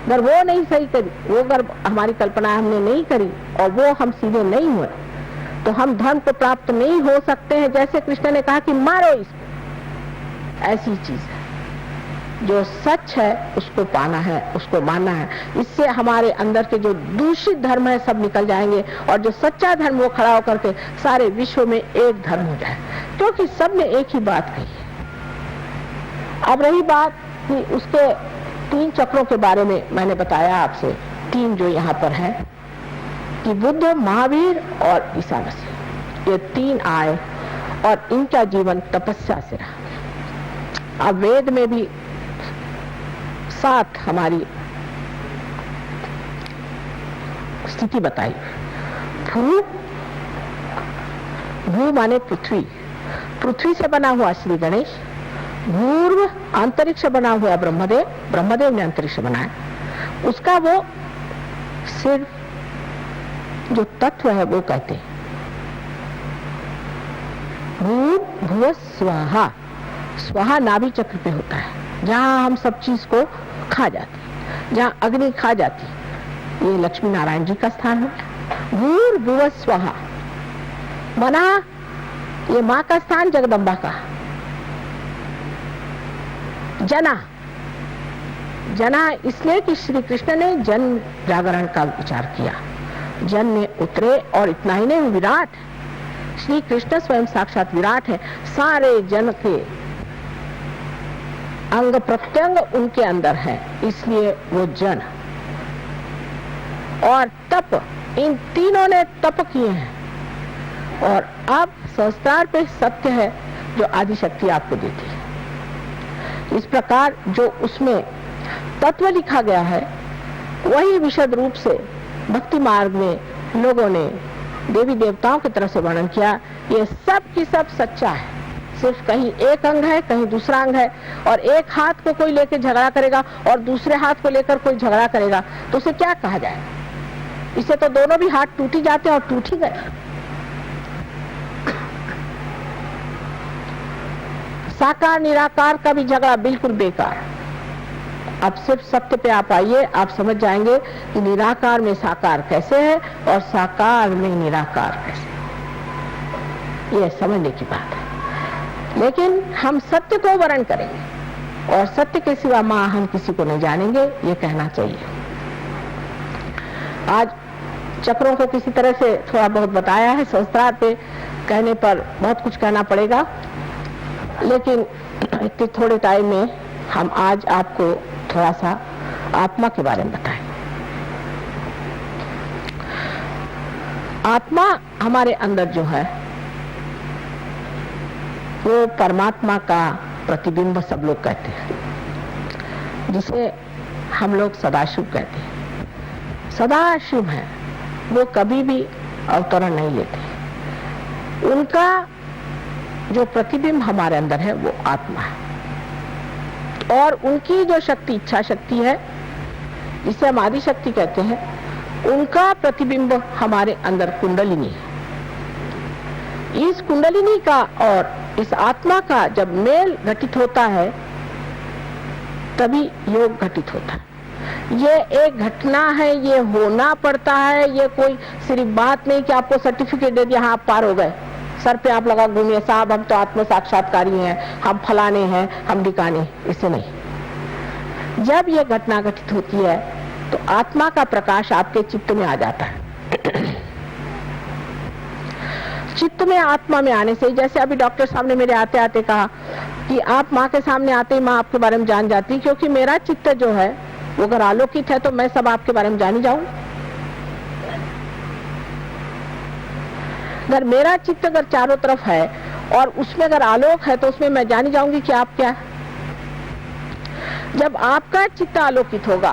अगर वो नहीं सही करी, वो अगर हमारी कल्पना हमने नहीं करी और वो हम सीधे नहीं हुए, तो हम धर्म को प्राप्त नहीं हो सकते हैं। जैसे कृष्ण ने कहा कि मारो इसको, ऐसी चीज है। जो सच है उसको पाना है, उसको मानना है। इससे हमारे अंदर के जो दूषित धर्म है सब निकल जाएंगे और जो सच्चा धर्म वो खड़ा होकर के सारे विश्व में एक धर्म हो जाए, क्योंकि सब ने एक ही बात कही है। अब रही बात कि उसके 3 चक्रों के बारे में मैंने बताया आपसे, 3 जो यहाँ पर है कि बुद्ध, महावीर और ईसा मसीह, ये 3 आए और इनका जीवन तपस्या से रहा। अब वेद में भी 7 हमारी स्थिति बताई। भू माने पृथ्वी, पृथ्वी से बना हुआ श्री गणेश। भूर्व अंतरिक्ष बना हुआ ब्रह्मदेव, ब्रह्मदेव ने अंतरिक्ष बनाया। उसका वो सिर्फ जो तत्व है वो कहते हैं भूर्भुवः स्वहा। स्वाहा नाभि चक्र पे होता है, जहां हम सब चीज को खा जाते हैं, जहां अग्नि खा जाती है। ये लक्ष्मी नारायण जी का स्थान है। भूर्भुवः स्वहा मना, ये माँ का स्थान जगदम्बा का। जना, जना इसलिए कि श्री कृष्ण ने जन जागरण का विचार किया, जन में उतरे। और इतना ही नहीं, विराट, श्री कृष्ण स्वयं साक्षात विराट है। सारे जन के अंग प्रत्यंग उनके अंदर है, इसलिए वो जन। और तप, इन तीनों ने तप किए हैं। और अब संस्कार पे सत्य है जो आदि शक्ति आपको देती है। इस प्रकार जो उसमें तत्व लिखा गया है वही विशद रूप से भक्ति मार्ग में लोगों ने देवी देवताओं की तरफ से वर्णन किया। ये सब की सब सच्चा है, सिर्फ कहीं एक अंग है, कहीं दूसरा अंग है। और एक हाथ को कोई लेकर झगड़ा करेगा और दूसरे हाथ को लेकर कोई झगड़ा करेगा तो उसे क्या कहा जाए? इसे तो दोनों भी हाथ टूट ही जाते हैं और टूट ही गए। साकार निराकार का भी झगड़ा बिल्कुल बेकार। अब सिर्फ सत्य पे आप आइए, आप समझ जाएंगे कि निराकार में साकार कैसे है और साकार में निराकार कैसे है। ये समझने की बात है। लेकिन हम सत्य को वर्ण करेंगे और सत्य के सिवा मां हम किसी को नहीं जानेंगे, ये कहना चाहिए। आज चक्रों को किसी तरह से थोड़ा बहुत बताया है, संस्कार पे कहने पर बहुत कुछ कहना पड़ेगा, लेकिन इतने थोड़े टाइम में हम आज आपको थोड़ा सा आत्मा के बारे में बताएं। आत्मा हमारे अंदर जो है वो परमात्मा का प्रतिबिंब सब लोग कहते हैं, जिसे हम लोग सदाशिव कहते हैं। सदाशिव है, वो कभी भी अवतरण नहीं लेते। उनका जो प्रतिबिंब हमारे अंदर है वो आत्मा है। और उनकी जो शक्ति, इच्छा शक्ति है, जिसे हम आदि शक्ति कहते हैं, उनका प्रतिबिंब हमारे अंदर कुंडलिनी है। इस कुंडलिनी का और इस आत्मा का जब मेल घटित होता है तभी योग घटित होता है। ये एक घटना है, ये होना पड़ता है। ये कोई सिर्फ बात नहीं कि आपको सर्टिफिकेट दे दिया, हाँ आप पार हो गए, सर पे आप लगा घूमिए, साहब हम तो आत्म साक्षात्कारी हैं, हम फलाने हैं, हम ढिकाने, इसे नहीं। जब ये घटना घटित होती है तो आत्मा का प्रकाश आपके चित्त में आ जाता है। चित्त में आत्मा में आने से, जैसे अभी डॉक्टर साहब ने मेरे आते आते कहा कि आप माँ के सामने आते ही माँ आपके बारे में जान जाती, क्योंकि मेरा चित्त जो है वो अगर आलोकित है तो मैं सब आपके बारे में जान ही जाऊं। अगर मेरा चित्त अगर चारों तरफ है और उसमें अगर आलोक है तो उसमें मैं जान ही जाऊंगी कि आप क्या। जब आपका चित्त आलोकित होगा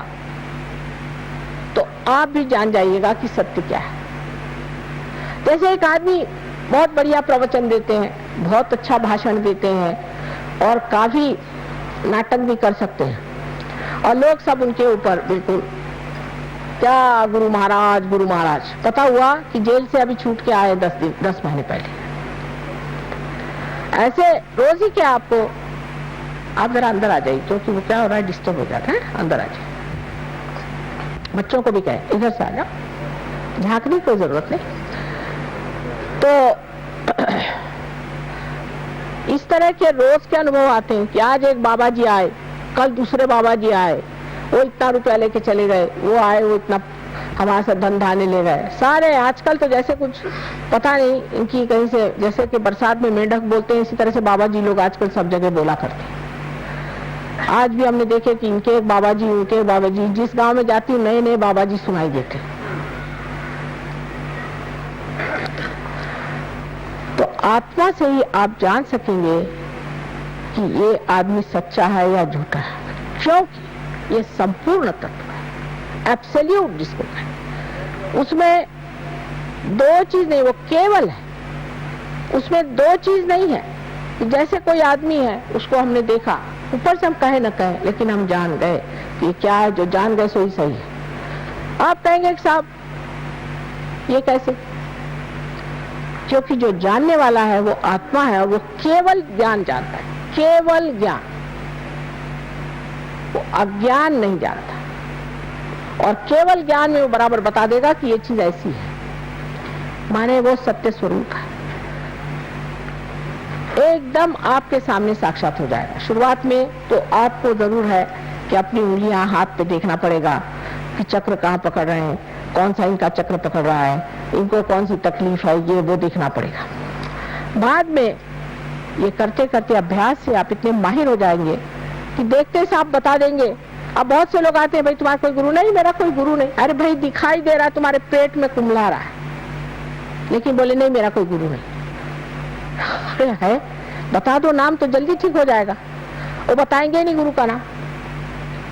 तो आप भी जान जाइएगा कि सत्य क्या है। जैसे एक आदमी बहुत बढ़िया प्रवचन देते हैं, बहुत अच्छा भाषण देते हैं और काफी नाटक भी कर सकते हैं और लोग सब उनके ऊपर बिल्कुल क्या गुरु महाराज। पता हुआ कि जेल से अभी छूट के आए 10 महीने पहले। ऐसे रोज ही क्या आपको, आप जरा अंदर आ जाइए, क्योंकि वो क्या हो रहा है, डिस्टर्ब हो जाता है, अंदर आ जाइए। बच्चों को भी कहें इधर से आ जाओ, झांकने की कोई जरूरत नहीं। तो इस तरह के रोज के अनुभव आते हैं कि आज एक बाबा जी आए, कल दूसरे बाबा जी आए, वो इतना रुपया लेके चले गए, वो आए वो इतना हमारे से धन धाने ले गए। सारे आजकल तो जैसे कुछ पता नहीं इनकी कहीं से, जैसे कि बरसात में मेंढक बोलते हैं, इसी तरह से बाबा जी लोग आजकल सब जगह बोला करते हैं। आज भी हमने देखे कि इनके एक बाबा जी, उनके एक बाबा जी, जिस गांव में जाती हूँ नए नए बाबा जी सुनाई देते। तो आत्मा से ही आप जान सकेंगे कि ये आदमी सच्चा है या झूठा है, क्योंकि ये संपूर्ण तत्व है, एब्सोल्यूट जिसको कहें। उसमें दो चीज नहीं, वो केवल है, उसमें दो चीज नहीं है। जैसे कोई आदमी है, उसको हमने देखा, ऊपर से हम कहे न कहे, लेकिन हम जान गए कि क्या है, जो जान गए सो ही सही है। आप कहेंगे कि साहब ये कैसे? क्योंकि जो जानने वाला है वो आत्मा है, और वो केवल ज्ञान जानता है, केवल ज्ञान, वो अज्ञान नहीं जानता। और केवल ज्ञान में वो बराबर बता देगा कि ये चीज ऐसी है, माने वो सत्य स्वरूप है, एकदम आपके सामने साक्षात हो जाएगा। शुरुआत में तो आपको जरूर है कि अपनी उंगलियां हाथ पे देखना पड़ेगा कि चक्र कहाँ पकड़ रहे हैं, कौन सा इनका चक्र पकड़ रहा है, इनको कौन सी तकलीफ है, ये वो देखना पड़ेगा। बाद में ये करते करते अभ्यास से आप इतने माहिर हो जाएंगे कि देखते से आप बता देंगे। अब बहुत से लोग आते हैं, भाई तुम्हारा कोई गुरु नहीं? मेरा कोई गुरु नहीं। अरे भाई दिखाई दे रहा है तुम्हारे पेट में कुम्हला रहा है, लेकिन बोले नहीं मेरा कोई गुरु नहीं। अरे है, बता दो नाम तो जल्दी ठीक हो जाएगा। वो बताएंगे नहीं गुरु का नाम।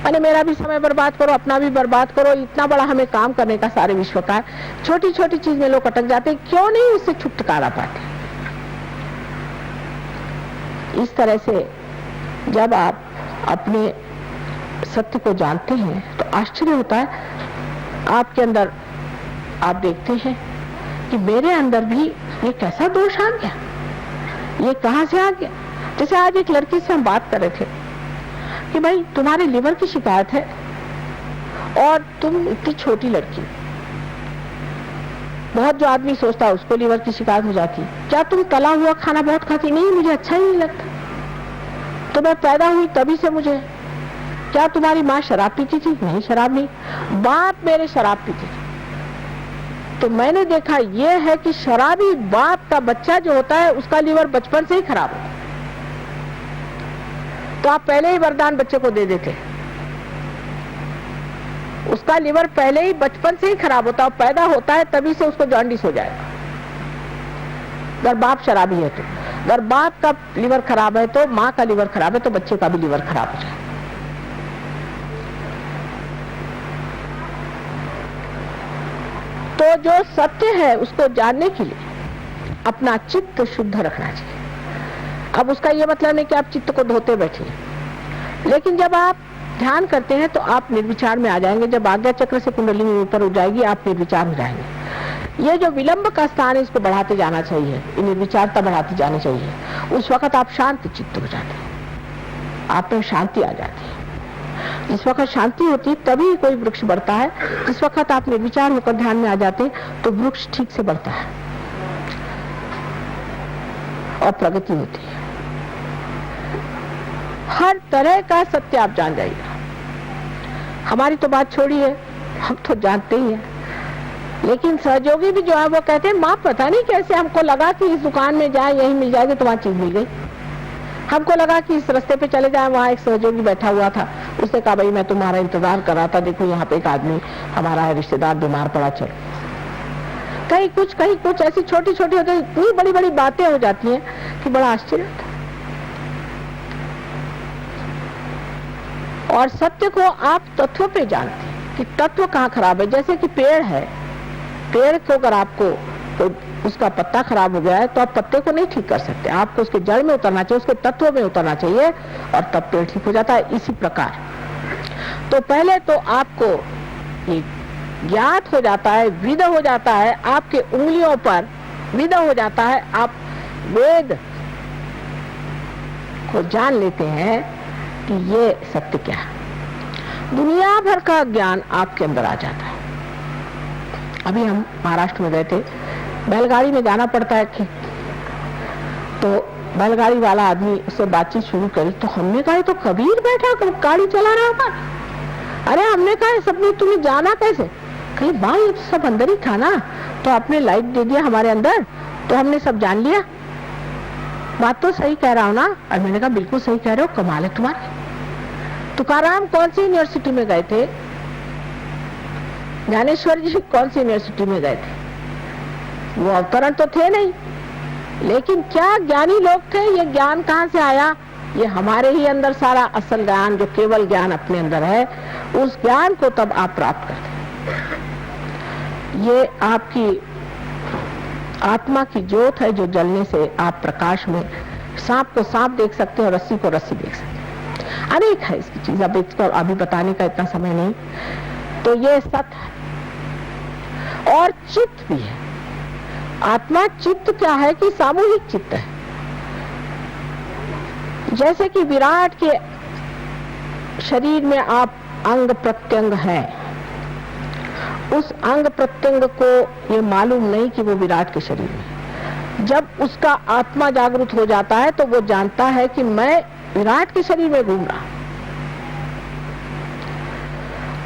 अरे मेरा भी समय बर्बाद करो, अपना भी बर्बाद करो, इतना बड़ा हमें काम करने का सारे विश्व का, छोटी छोटी चीज में लोग अटक जाते, क्यों नहीं उससे छुटकारा पाते? इस तरह से जब आप अपने सत्य को जानते हैं तो आश्चर्य होता है आपके अंदर। आप देखते हैं कि मेरे अंदर भी ये कैसा दोष आ गया, ये कहां से आ गया। जैसे आज एक लड़की से हम बात कर रहे थे कि भाई तुम्हारे लिवर की शिकायत है और तुम इतनी छोटी लड़की, बहुत जो आदमी सोचता है उसको लिवर की शिकायत हो जाती। क्या तुम तला हुआ खाना बहुत खाती? नहीं, मुझे अच्छा ही नहीं लगता। तो मैं पैदा हुई तभी से मुझे। क्या तुम्हारी माँ शराब पीती थी? नहीं, शराब नहीं। बाप मेरे शराब पीते थे। तो मैंने देखा ये है कि शराबी बाप का बच्चा जो होता है उसका लिवर बचपन से ही खराब होता है। तो आप पहले ही वरदान बच्चे को दे देते, उसका लिवर पहले ही बचपन से ही खराब होता है, पैदा होता है तभी से उसको जॉन्डिस हो जाएगा। अगर बाप शराबी है तो, अगर बाप का लिवर खराब है तो, माँ का लिवर खराब है तो बच्चे का भी लिवर खराब हो जाएगा। तो जो सत्य है उसको जानने के लिए अपना चित्त शुद्ध रखना चाहिए। अब उसका ये मतलब नहीं कि आप चित्त को धोते बैठिए, लेकिन जब आप ध्यान करते हैं तो आप निर्विचार में आ जाएंगे। जब आज्ञा चक्र से कुंडली में ऊपर उठ जाएगी आप निर्विचार हो जाएंगे। ये जो विलंब का स्थान है इसको बढ़ाते जाना चाहिए, ये निर्विचारता बढ़ाती जानी चाहिए। उस वक्त आप शांत चित्त हो जाते हैं, आप में शांति आ जाती है। जिस वक्त शांति होती है तभी कोई वृक्ष बढ़ता है। जिस वक्त आप निर्विचार होकर ध्यान में आ जाते हैं तो वृक्ष ठीक से बढ़ता है और प्रगति होती है। हर तरह का सत्य आप जान जाइएगा। हमारी तो बात छोड़िए, हम तो जानते ही हैं, लेकिन सहयोगी भी जो है वो कहते हैं माँ पता नहीं कैसे हमको लगा कि इस दुकान में जाए यही मिल जाएगी, तो वहां चीज मिल गई। हमको लगा कि इस रास्ते पे चले जाए, वहां एक सहयोगी बैठा हुआ था, उसने कहा भाई मैं तुम्हारा इंतजार कर रहा था, देखो यहाँ पे एक आदमी हमारा है रिश्तेदार बीमार पड़ा, चलो। कहीं कुछ ऐसी छोटी छोटी होती, इतनी बड़ी बड़ी बातें हो जाती हैं कि बड़ा आश्चर्य होता है। और सत्य को आप तत्व पे जानते हैं कि तत्व कहाँ खराब है। जैसे कि पेड़ है, पेड़ को अगर आपको तो उसका पत्ता खराब हो गया है तो आप पत्ते को नहीं ठीक कर सकते, आपको उसके जड़ में उतरना चाहिए, उसके तत्व में उतरना चाहिए और तब पेड़ ठीक हो जाता है। इसी प्रकार तो पहले तो आपको ये ज्ञात हो जाता है, विद हो जाता है, आपके उंगलियों पर विद हो जाता है, आप वेद को जान लेते हैं कि ये सत्य क्या है। दुनिया भर का ज्ञान आपके अंदर आ जाता है। अभी हम महाराष्ट्र में गए थे, बैलगाड़ी में जाना पड़ता है कि तो बैलगाड़ी वाला आदमी उससे बातचीत शुरू करी तो हमने कहा तो कबीर बैठा गाड़ी चला रहा होगा। अरे हमने कहा सब नहीं, तुम्हें जाना कैसे? कहीं भाई ये सब अंदर ही था ना, तो आपने लाइट दे दिया हमारे अंदर तो हमने सब जान लिया। बात तो सही कह रहा हूँ ना? और मैंने कहा बिल्कुल सही कह रहे हो, कमाल है तुम्हारी। तुकाराम कौन सी यूनिवर्सिटी में गए थे? ज्ञानेश्वर जी कौन सी यूनिवर्सिटी में गए थे? वो अवतरण तो थे नहीं, लेकिन क्या ज्ञानी लोग थे। ये ज्ञान कहाँ से आया? ये हमारे ही अंदर सारा असल ज्ञान, जो केवल ज्ञान अपने अंदर है, उस ज्ञान को तब आप प्राप्त करते हैं। ये आपकी आत्मा की ज्योत है, जो जलने से आप प्रकाश में सांप को सांप देख सकते हैं और रस्सी को रस्सी देख सकते हैं। अनेक है इसकी चीज, अब इसको अभी बताने का इतना समय नहीं। तो ये सत्य है और चित्त भी है। आत्मा चित्त क्या है कि सामूहिक चित्त है। जैसे कि विराट के शरीर में आप अंग प्रत्यंग है, उस अंग प्रत्यंग को ये मालूम नहीं कि वो विराट के शरीर में। जब उसका आत्मा जागृत हो जाता है तो वो जानता है कि मैं विराट के शरीर में घूम रहा।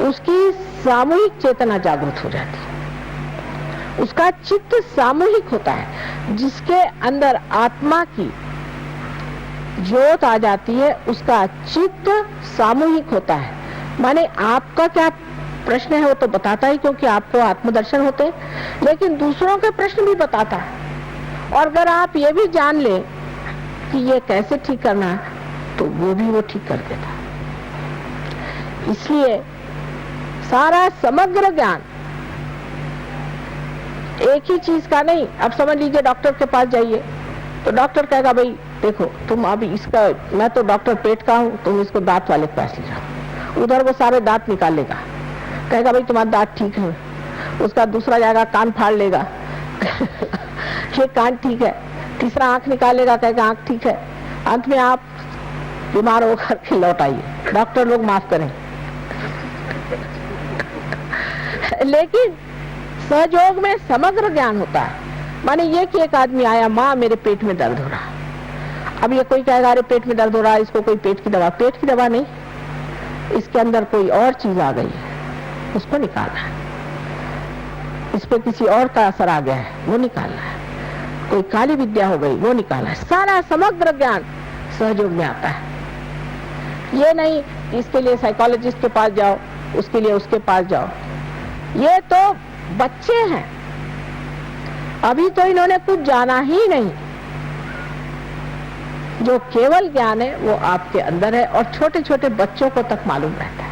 उसकी सामूहिक चेतना जागृत हो जाती है, उसका चित्त सामूहिक होता है। जिसके अंदर आत्मा की ज्योत आ जाती है उसका चित्त सामूहिक होता है। माने आपका क्या प्रश्न है वो तो बताता ही, क्योंकि आपको आत्मदर्शन होते हैं, लेकिन दूसरों के प्रश्न भी बताता है। और अगर आप ये भी जान ले कि ये कैसे ठीक करना है तो वो भी वो ठीक कर देता है। इसलिए सारा समग्र ज्ञान एक ही चीज का नहीं। अब समझ लीजिए डॉक्टर के पास जाइए तो डॉक्टर कहेगा भाई देखो तुम अभी इसका, मैं तो डॉक्टर पेट का हूँ, तुम इसको दांत वाले के पास ले जाओ। उधर वो सारे दांत निकाल लेगा, कहेगा भाई तुम्हारा दांत ठीक है। उसका दूसरा जाएगा कान फाड़ लेगा ये कान ठीक है। तीसरा आंख निकालेगा, कहेगा आंख ठीक है। अंत में आप बीमार होकर के लौट आइए। डॉक्टर लोग माफ करें लेकिन सहयोग में समग्र ज्ञान होता है। माने ये कि एक आदमी आया, माँ मेरे पेट में दर्द हो रहा। अब ये कोई कहेगा अरे पेट में दर्द हो रहा है, इसको कोई पेट की दवा नहीं, इसके अंदर कोई और चीज आ गई है, उसको निकालना है। इस पे किसी और का असर आ गया है, वो निकालना है। कोई काली विद्या हो गई, वो निकालना है। सारा समग्र ज्ञान सहयोग में आता है। ये नहीं इसके लिए साइकोलॉजिस्ट के पास जाओ, उसके लिए उसके पास जाओ। ये तो बच्चे हैं, अभी तो इन्होंने कुछ जाना ही नहीं। जो केवल ज्ञान है वो आपके अंदर है और छोटे छोटे बच्चों को तक मालूम रहता है।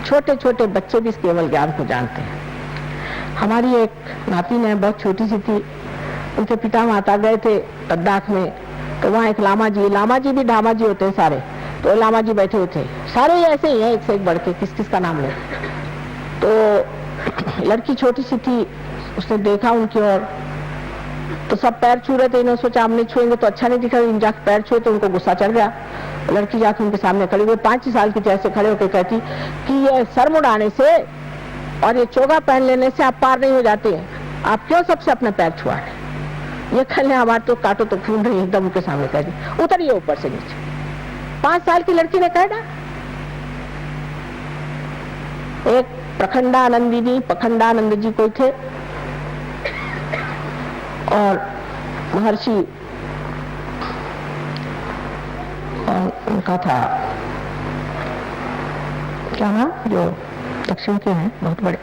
छोटे छोटे बच्चे भी इस केवल ज्ञान को जानते हैं। हमारी एक नातिन है, बहुत छोटी सी थी, उनके पिता माता गए थे लद्दाख में, तो वहाँ एक लामा जी भी ढामा जी होते हैं सारे, तो लामा जी बैठे हुए थे। सारे ऐसे ही हैं, एक से एक बढ़ के, किस किस का नाम ले। तो लड़की छोटी सी थी, उसने देखा उनकी ओर तो सब पैर छू रहे थे। इन्होंने सोचा हमने छुएंगे तो अच्छा नहीं दिखा, इन जाके पैर छुए तो उनको गुस्सा चढ़ गया। लड़की जाके उनके सामने खड़ी, वो 5 साल की जैसे खड़े होकर कहती कि ये सर मुड़ाने से और ये चोगा पहन लेने से आप पार नहीं हो जाते हैं, आप क्यों सबसे अपने पैर छुआ रहे? ये कहने हमारे तो काटो तो खून रही, एकदम उनके सामने कह दी। उतरिए ऊपर से नीचे। 5 साल की लड़की ने कहा ना। एक पखंडानंद जी कोई थे और महर्षि उनका था क्या नाम, जो दक्षिण के हैं बहुत बड़े,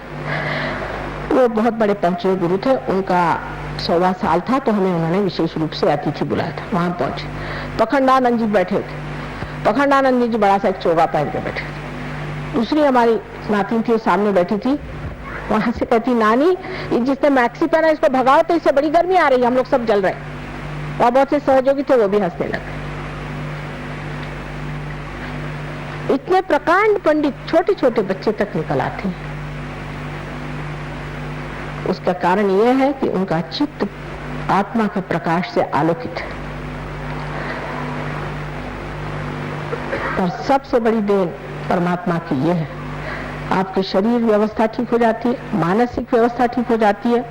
वो बहुत बड़े पहुंचे गुरु थे। उनका 100वां साल था तो हमें उन्होंने विशेष रूप से अतिथि बुलाया था। वहां पहुंचे, पखंडानंद जी बैठे थे। पखंडानंद जी बड़ा सा एक चोगा पहन के बैठे थे। दूसरी हमारी नातिन थी, सामने बैठी थी। वहां से कहती नानी जिसने मैक्सी पहना इसको भगाओ तो इससे बड़ी गर्मी आ रही है, हम लोग सब जल रहे हैं। और बहुत से सहयोगी थे, वो भी हंसने लगे। इतने प्रकांड पंडित छोटे छोटे बच्चे तक निकल आते हैं। उसका कारण यह है कि उनका चित्त आत्मा के प्रकाश से आलोकित है। और सबसे बड़ी देन परमात्मा की ये है, आपकी शरीर व्यवस्था ठीक हो जाती है, मानसिक व्यवस्था ठीक हो जाती है,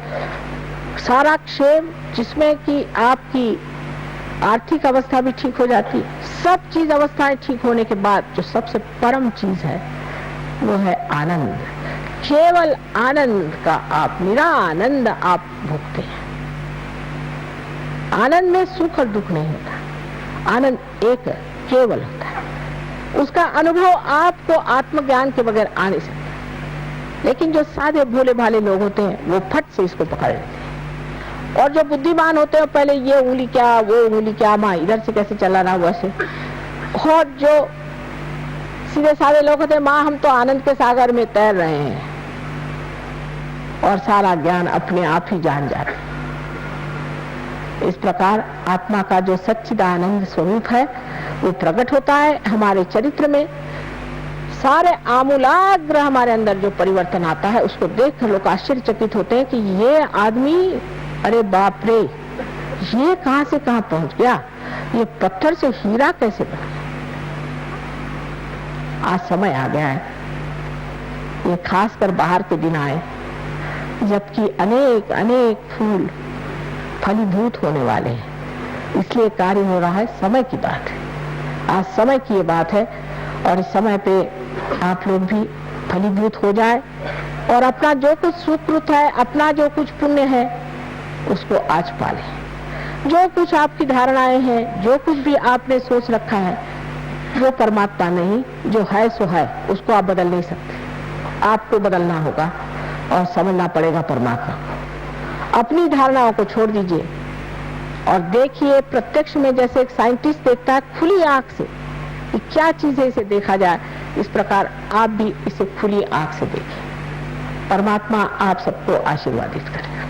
सारा क्षेम जिसमें कि आपकी आर्थिक अवस्था भी ठीक हो जाती है। सब चीज अवस्थाएं ठीक होने के बाद जो सबसे परम चीज है वो है आनंद। केवल आनंद का आप निरानंद आप भोगते हैं। आनंद में सुख और दुख नहीं होता, आनंद एक केवल होता है। उसका अनुभव आपको आत्मज्ञान के बगैर आ नहीं सकता। लेकिन जो सादे भोले भाले लोग होते हैं वो फट से इसको पकड़ लेते हैं, और जो बुद्धिमान होते हैं पहले ये उंगली क्या वो उंगली क्या, माँ इधर से कैसे चलाना वैसे। और जो सीधे साधे लोग होते हैं, माँ हम तो आनंद के सागर में तैर रहे हैं, और सारा ज्ञान अपने आप ही जान जाते हैं। इस प्रकार आत्मा का जो सच्चिदानंद स्वरूप है वो प्रकट होता है हमारे चरित्र में। सारे आमूलाग्र हमारे अंदर जो परिवर्तन आता है उसको देख कर लोग आश्चर्यचकित होते हैं कि ये आदमी, अरे बाप रे, ये कहां से कहां पहुंच गया, ये पत्थर से हीरा कैसे बन गया। आज समय आ गया है, ये खासकर बाहर के दिन आए जबकि अनेक अनेक फूल फलीभूत होने वाले हैं, इसलिए कार्य हो रहा है। समय की बात है, आज समय की ये बात है, और इस समय पे आप लोग भी फलीभूत हो जाए और अपना जो कुछ सुकृत है, अपना जो कुछ पुण्य है उसको आज पालें। जो कुछ आपकी धारणाएं हैं, जो कुछ भी आपने सोच रखा है, वो परमात्मा नहीं, जो है सो है, उसको आप बदल नहीं सकते। आपको बदलना होगा और समझना पड़ेगा परमात्मा को। अपनी धारणाओं को छोड़ दीजिए और देखिए प्रत्यक्ष में, जैसे एक साइंटिस्ट देखता है खुली आंख से कि क्या चीज है, इसे देखा जाए, इस प्रकार आप भी इसे खुली आंख से देखिए। परमात्मा आप सबको आशीर्वादित करेगा।